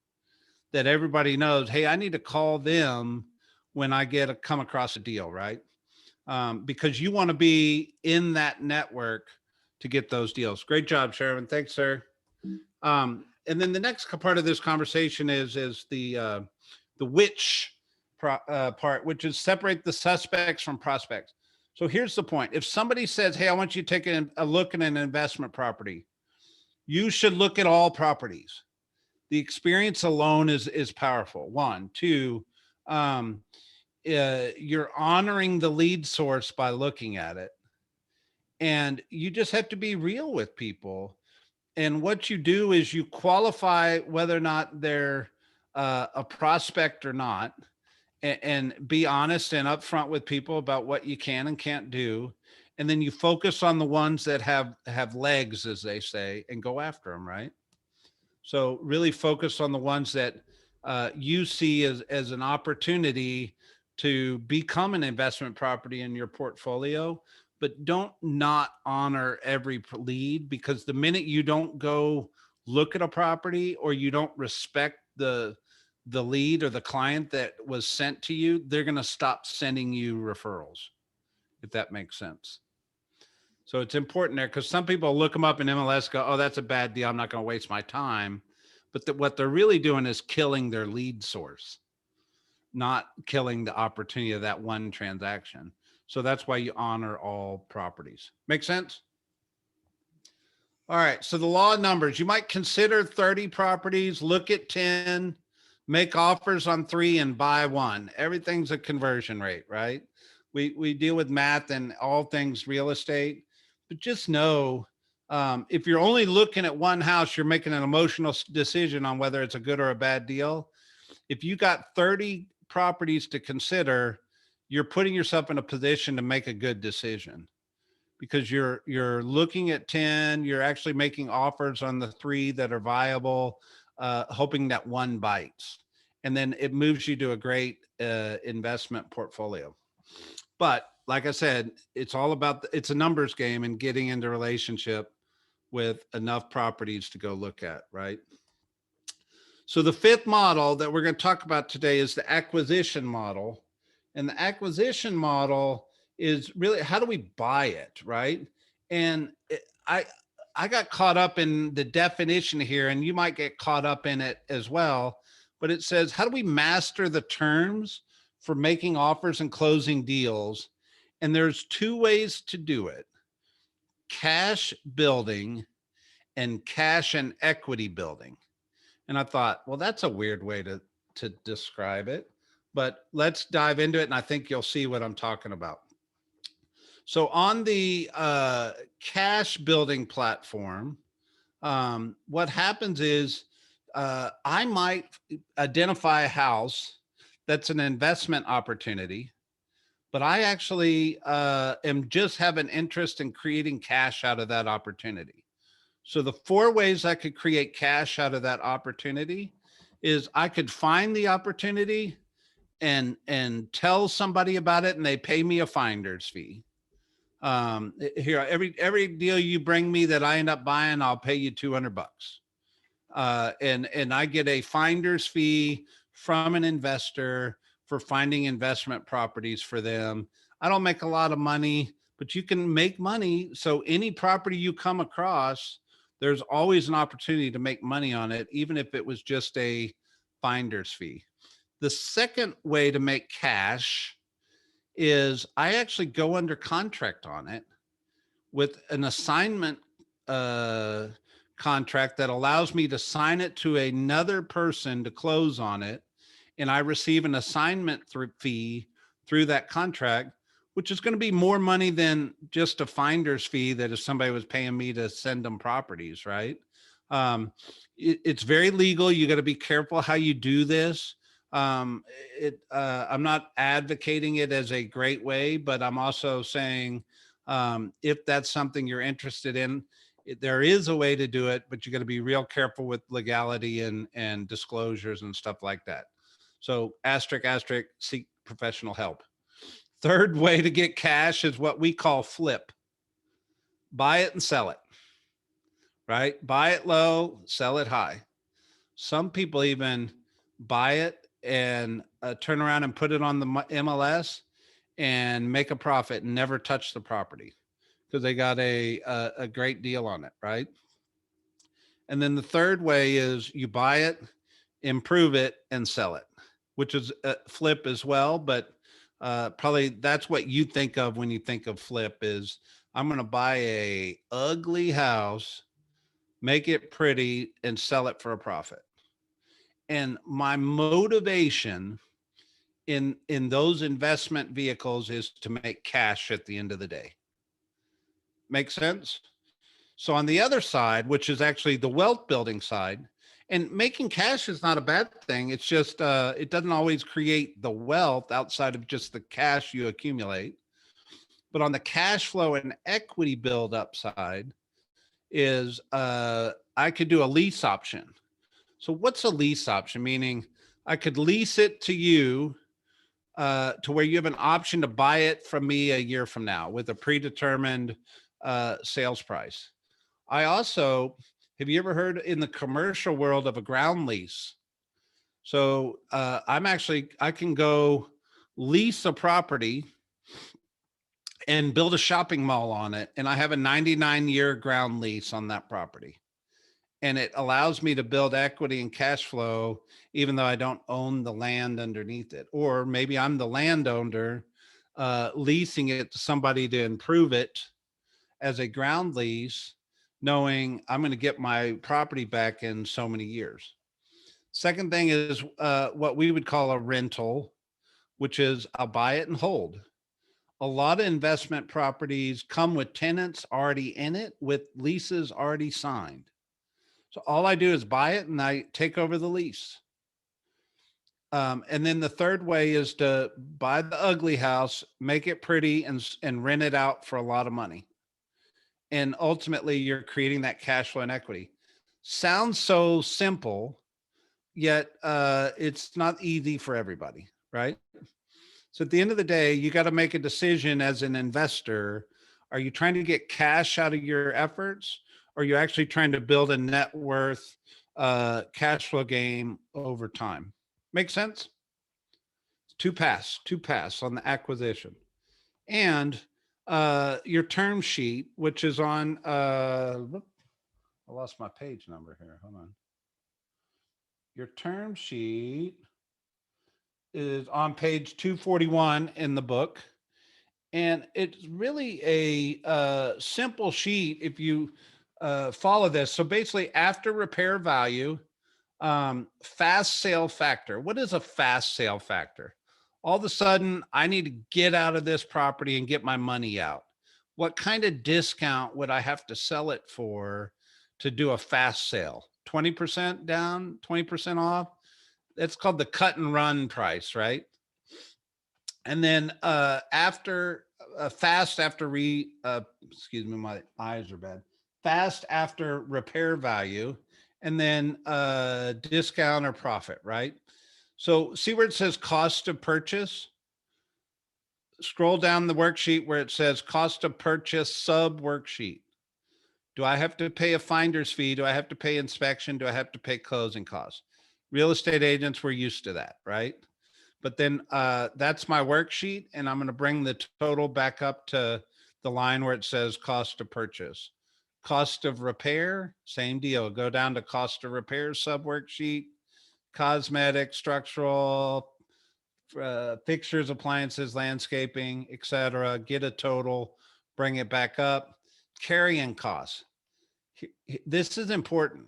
[SPEAKER 1] that everybody knows, hey, I need to call them when I come across a deal, right? Because you want to be in that network to get those deals. Great job, Sherman. Thanks, sir. And then the next part of this conversation is the which part, which is separate the suspects from prospects. So here's the point. If somebody says, hey, I want you to take a look at an investment property, you should look at all properties. The experience alone is powerful. One, two, you're honoring the lead source by looking at it. And you just have to be real with people. And what you do is you qualify whether or not they're a prospect or not, and be honest and upfront with people about what you can and can't do. And then you focus on the ones that have legs, as they say, and go after them, right? So really focus on the ones that you see as an opportunity to become an investment property in your portfolio, but don't not honor every lead, because the minute you don't go look at a property or you don't respect the lead or the client that was sent to you, they're going to stop sending you referrals, if that makes sense. So it's important there, because some people look them up in MLS, go, oh, that's a bad deal, I'm not going to waste my time. But what they're really doing is killing their lead source, not killing the opportunity of that one transaction. So that's why you honor all properties. Make sense? All right. So the law of numbers, you might consider 30 properties, look at 10, make offers on 3 and buy 1. Everything's a conversion rate, right? We deal with math and all things real estate, but just know if you're only looking at one house, you're making an emotional decision on whether it's a good or a bad deal. If you got 30 properties to consider, you're putting yourself in a position to make a good decision, because you're looking at 10, you're actually making offers on the 3 that are viable, hoping that 1 bites. And then it moves you to a great investment portfolio. But like I said, it's all about, it's a numbers game and getting into relationship with enough properties to go look at, right? So the 5th model that we're going to talk about today is the acquisition model. And the acquisition model is really, how do we buy it, right? And I got caught up in the definition here, and you might get caught up in it as well. But it says, how do we master the terms for making offers and closing deals? And there's 2 ways to do it: cash building and cash and equity building. And I thought, well, that's a weird way to describe it, but let's dive into it, and I think you'll see what I'm talking about. So on the cash building platform, what happens is I might identify a house that's an investment opportunity, but I actually am just have an interest in creating cash out of that opportunity. So the 4 ways I could create cash out of that opportunity is I could find the opportunity and tell somebody about it, and they pay me a finder's fee. Here, every deal you bring me that I end up buying, I'll pay you $200. And I get a finder's fee from an investor for finding investment properties for them. I don't make a lot of money, but you can make money. So any property you come across, there's always an opportunity to make money on it, even if it was just a finder's fee. The second way to make cash is I actually go under contract on it with an assignment contract that allows me to sign it to another person to close on it. And I receive an assignment fee through that contract, which is going to be more money than just a finder's fee that if somebody was paying me to send them properties, right? It's very legal. You got to be careful how you do this. I'm not advocating it as a great way, but I'm also saying if that's something you're interested in, there is a way to do it, but you got to be real careful with legality and disclosures and stuff like that. So asterisk, asterisk, seek professional help. Third way to get cash is what we call flip. Buy it and sell it, right? Buy it low, sell it high. Some people even buy it and turn around and put it on the MLS and make a profit and never touch the property because they got a great deal on it, right? And then the third way is you buy it, improve it, and sell it, which is a flip as well. But probably that's what you think of when you think of flip is I'm going to buy a ugly house, make it pretty, and sell it for a profit. And my motivation in those investment vehicles is to make cash at the end of the day. Make sense? So on the other side, which is actually the wealth building side, and making cash is not a bad thing. It's just it doesn't always create the wealth outside of just the cash you accumulate. But on the cash flow and equity build up side is I could do a lease option. So what's a lease option? Meaning I could lease it to you to where you have an option to buy it from me a year from now with a predetermined sales price. I also, have you ever heard in the commercial world of a ground lease? So I can go lease a property and build a shopping mall on it. And I have a 99-year ground lease on that property. And it allows me to build equity and cash flow, even though I don't own the land underneath it. Or maybe I'm the landowner leasing it to somebody to improve it as a ground lease, knowing I'm going to get my property back in so many years. Second thing is what we would call a rental, which is I'll buy it and hold. A lot of investment properties come with tenants already in it with leases already signed. So all I do is buy it and I take over the lease. And then the third way is to buy the ugly house, make it pretty and rent it out for a lot of money. And ultimately you're creating that cash flow and equity. Sounds so simple, yet it's not easy for everybody, right? So at the end of the day, you got to make a decision as an investor. Are you trying to get cash out of your efforts? Or are you actually trying to build a net worth cash flow game over time? Make sense? Two pass on the acquisition. And your term sheet, which is on, I lost my page number here. Hold on. Your term sheet is on page 241 in the book. And it's really a simple sheet if you follow this. So basically after repair value, fast sale factor. What is a fast sale factor? All of a sudden I need to get out of this property and get my money out. What kind of discount would I have to sell it for to do a fast sale? 20% down, 20% off? That's called the cut and run price, right? And then after fast after excuse me, my eyes are bad. Fast after repair value, and then discount or profit, right? So see where it says cost of purchase? Scroll down the worksheet where it says cost of purchase sub worksheet. Do I have to pay a finder's fee? Do I have to pay inspection? Do I have to pay closing costs? Real estate agents were used to that, right? But then that's my worksheet, and I'm going to bring the total back up to the line where it says cost of purchase. Cost of repair, same deal. Go down to cost of repair sub worksheet, cosmetic, structural, fixtures, appliances, landscaping, etc. Get a total, bring it back up. Carrying costs. This is important.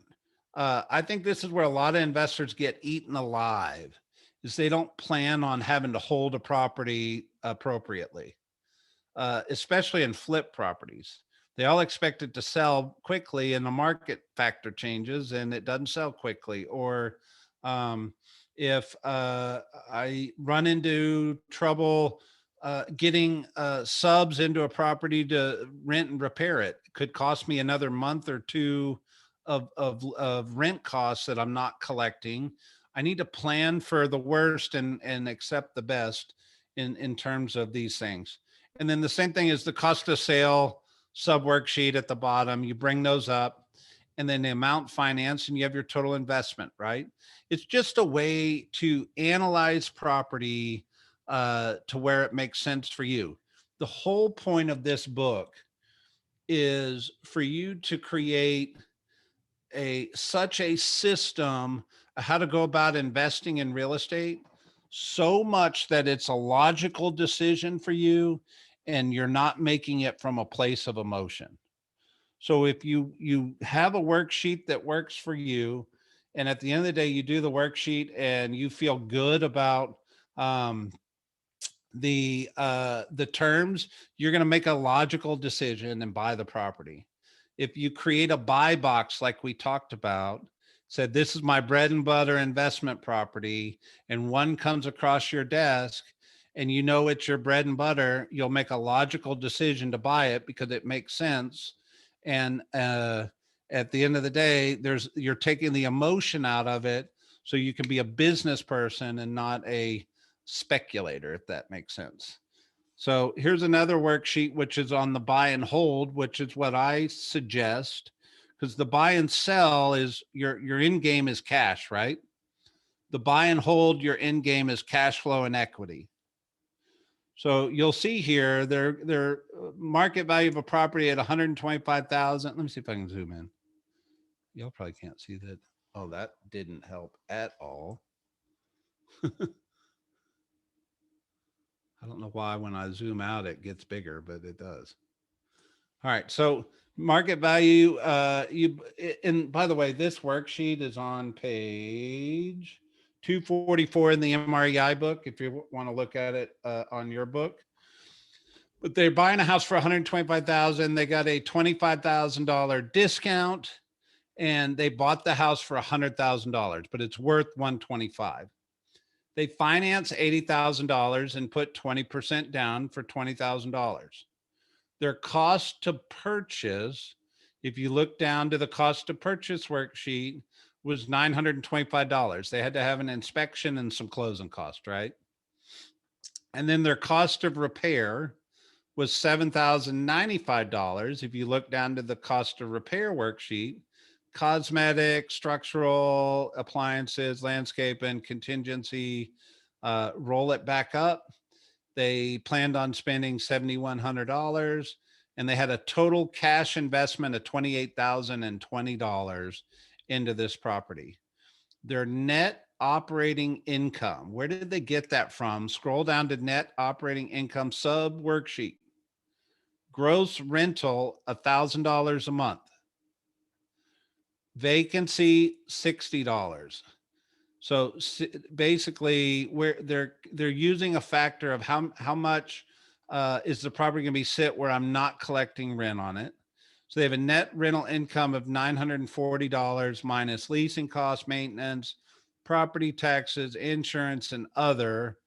[SPEAKER 1] I think this is where a lot of investors get eaten alive, is they don't plan on having to hold a property appropriately. especially in flip properties. They all expect it to sell quickly, and the market factor changes and it doesn't sell quickly. Or if I run into trouble getting subs into a property to rent and repair it, it could cost me another month or two of rent costs that I'm not collecting. I need to plan for the worst and accept the best in terms of these things. And then the same thing is the cost of sale sub worksheet at the bottom. You bring those up, and then the amount financed, and you have your total investment, right? It's just a way to analyze property to where it makes sense for you. The whole point of this book is for you to create such a system of how to go about investing in real estate, so much that it's a logical decision for you and you're not making it from a place of emotion. So if you have a worksheet that works for you, and at the end of the day you do the worksheet and you feel good about um, the terms, you're going to make a logical decision and buy the property. If you create a buy box like we talked about, said this is my bread and butter investment property, and one comes across your desk and you know it's your bread and butter, you'll make a logical decision to buy it because it makes sense. And at the end of the day, you're taking the emotion out of it so you can be a business person and not a speculator, if that makes sense. So here's another worksheet, which is on the buy and hold, which is what I suggest, because the buy and sell is your end game is cash, right? The buy and hold, your end game is cash flow and equity. So you'll see here, their market value of a property at 125,000. Let me see if I can zoom in. Y'all probably can't see that. Oh, that didn't help at all. I don't know why when I zoom out, it gets bigger, but it does. All right. So market value, and by the way, this worksheet is on page 244 in the MREI book, if you want to look at it on your book. But they're buying a house for 125,000. They got a $25,000 discount, and they bought the house for $100,000, but it's worth 125. They finance $80,000 and put 20% down for $20,000. Their cost to purchase, if you look down to the cost to purchase worksheet, was $925. They had to have an inspection and some closing cost, right? And then their cost of repair was $7,095. If you look down to the cost of repair worksheet, cosmetic, structural, appliances, landscape, and contingency, roll it back up. They planned on spending $7,100, and they had a total cash investment of $28,020 into this property. Their net operating income, where did they get that from? Scroll down to net operating income sub worksheet. Gross rental, $1,000 a month. Vacancy, $60. So basically, where they're using a factor of how much is the property going to be sit where I'm not collecting rent on it. So they have a net rental income of $940 minus leasing costs, maintenance, property taxes, insurance, and other,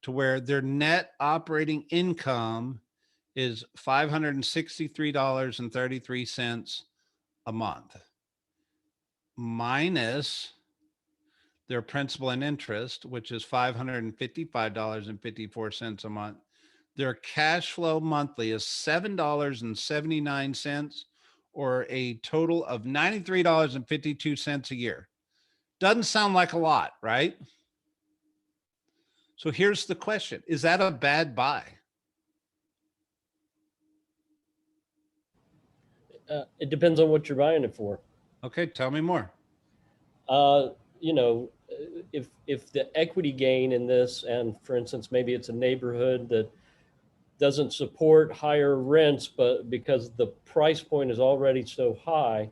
[SPEAKER 1] to where their net operating income is $563.33 a month, minus their principal and interest, which is $555.54 a month. Their cash flow monthly is $7.79, or a total of $93.52 a year. Doesn't sound like a lot, right? So here's the question. Is that a bad buy?
[SPEAKER 2] It depends on what you're buying it for.
[SPEAKER 1] Okay, tell me more.
[SPEAKER 2] You know, if the equity gain in this, and for instance, maybe it's a neighborhood that doesn't support higher rents, but because the price point is already so high,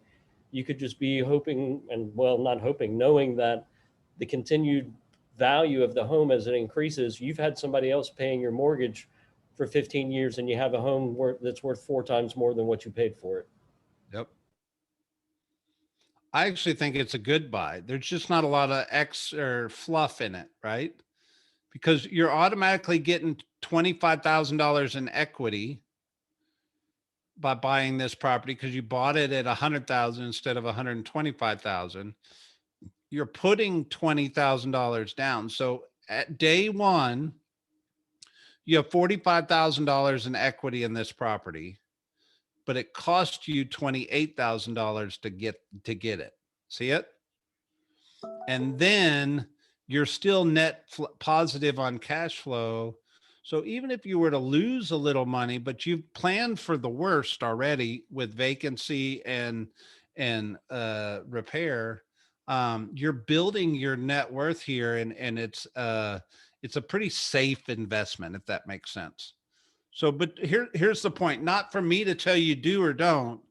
[SPEAKER 2] you could just be hoping, and well, not hoping, knowing that the continued value of the home as it increases, you've had somebody else paying your mortgage for 15 years and you have a home that's worth 4 times more than what you paid for it.
[SPEAKER 1] Yep. I actually think it's a good buy. There's just not a lot of X or fluff in it, right? Because you're automatically getting $25,000 in equity by buying this property because you bought it at 100,000 instead of 125,000. You're putting $20,000 down. So at day one, you have $45,000 in equity in this property, but it cost you $28,000 to get it. See it? And then you're still net positive on cash flow. So even if you were to lose a little money, but you've planned for the worst already with vacancy and repair, you're building your net worth here, and it's a pretty safe investment, if that makes sense. So, but here's the point, not for me to tell you do or don't.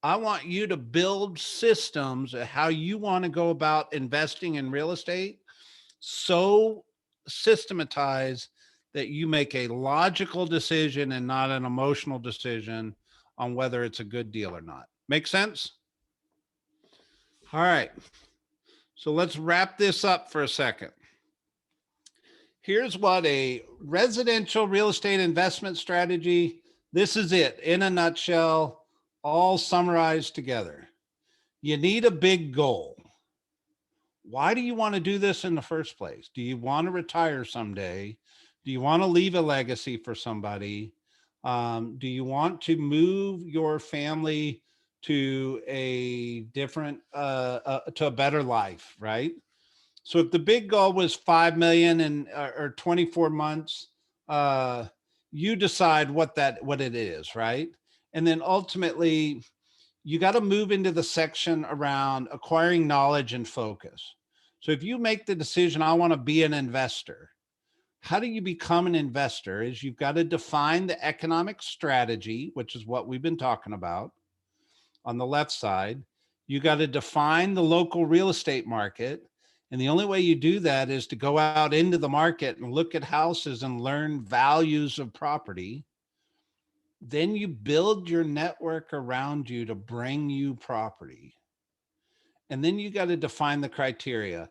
[SPEAKER 1] I want you to build systems of how you want to go about investing in real estate, so systematize that you make a logical decision and not an emotional decision on whether it's a good deal or not. Make sense? All right. So let's wrap this up for a second. Here's what a residential real estate investment strategy, this is it in a nutshell, all summarized together. You need a big goal. Why do you want to do this in the first place? Do you want to retire someday? Do you want to leave a legacy for somebody? Do you want to move your family to a different, to a better life, right? So if the big goal was 5 million and or 24 months, you decide what it is, right? And then ultimately, you got to move into the section around acquiring knowledge and focus. So if you make the decision, I want to be an investor, how do you become an investor? Is you've got to define the economic strategy, which is what we've been talking about on the left side. You got to define the local real estate market. And the only way you do that is to go out into the market and look at houses and learn values of property. Then you build your network around you to bring you property. And then you got to define the criteria.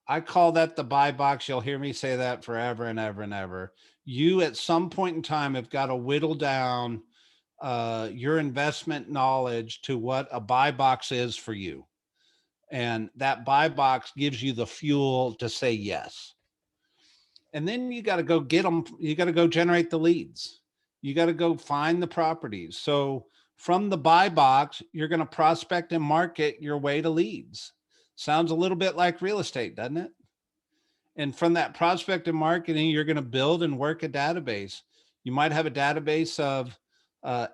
[SPEAKER 1] I call that the buy box. You'll hear me say that forever and ever and ever. You at some point in time have got to whittle down your investment knowledge to what a buy box is for you. And that buy box gives you the fuel to say yes. And then you got to go get them. You got to go generate the leads. You got to go find the properties. So from the buy box, you're going to prospect and market your way to leads. Sounds a little bit like real estate, doesn't it? And from that prospect and marketing, you're going to build and work a database. You might have a database of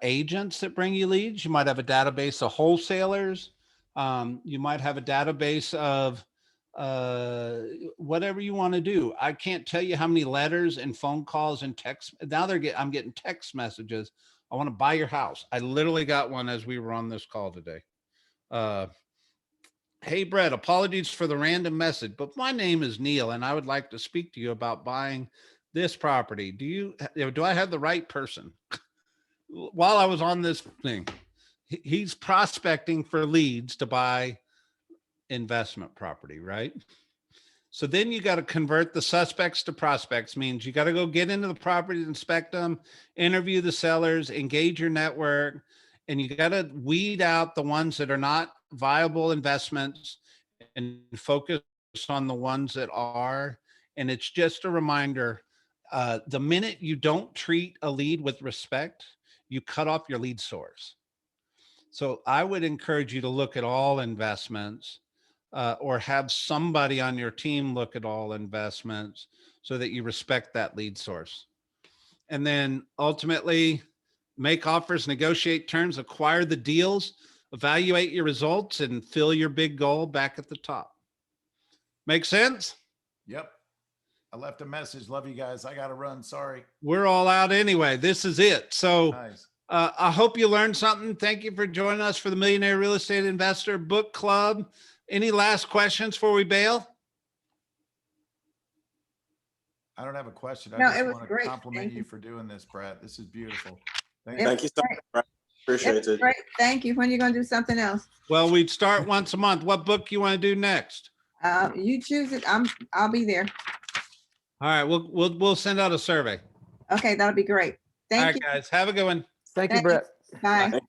[SPEAKER 1] agents that bring you leads. You might have a database of wholesalers. You might have a database of whatever you want to do. I can't tell you how many letters and phone calls and text. Now I'm getting text messages. I want to buy your house. I literally got one as we were on this call today. Hey, Brett, apologies for the random message, but my name is Neil and I would like to speak to you about buying this property. Do I have the right person? While I was on this thing, he's prospecting for leads to buy investment property, right? So then you got to convert the suspects to prospects, means you got to go get into the properties, inspect them, interview the sellers, engage your network, and you got to weed out the ones that are not viable investments and focus on the ones that are. And it's just a reminder, the minute you don't treat a lead with respect, you cut off your lead source. So I would encourage you to look at all investments, or have somebody on your team look at all investments so that you respect that lead source. And then ultimately make offers, negotiate terms, acquire the deals, evaluate your results, and fill your big goal back at the top. Make sense?
[SPEAKER 3] Yep. I left a message. Love you guys. I got to run. Sorry.
[SPEAKER 1] We're all out anyway. This is it. So
[SPEAKER 3] Nice.
[SPEAKER 1] I hope you learned something. Thank you for joining us for the Millionaire Real Estate Investor Book Club. Any last questions before we bail?
[SPEAKER 3] I don't have a question. I
[SPEAKER 5] No,
[SPEAKER 3] just
[SPEAKER 5] it was
[SPEAKER 3] want to
[SPEAKER 5] great.
[SPEAKER 3] compliment
[SPEAKER 5] Thank
[SPEAKER 3] you
[SPEAKER 5] you.
[SPEAKER 3] for doing this, Brett. This is beautiful. Thank
[SPEAKER 5] It
[SPEAKER 3] you.
[SPEAKER 5] was
[SPEAKER 6] Thank you so
[SPEAKER 5] great.
[SPEAKER 6] much. Brett. Appreciate it.
[SPEAKER 5] Great. Thank you. When are you going to do something else?
[SPEAKER 1] Well, we'd start once a month. What book you want to do next?
[SPEAKER 5] You choose it. I'll be there.
[SPEAKER 1] All right, we'll send out a survey.
[SPEAKER 5] Okay, that'll be great.
[SPEAKER 1] All
[SPEAKER 5] Thank
[SPEAKER 1] right,
[SPEAKER 5] you.
[SPEAKER 1] guys, have a good one.
[SPEAKER 7] Thank you,
[SPEAKER 5] Thanks.
[SPEAKER 7] Brett.
[SPEAKER 5] Bye.
[SPEAKER 6] Thank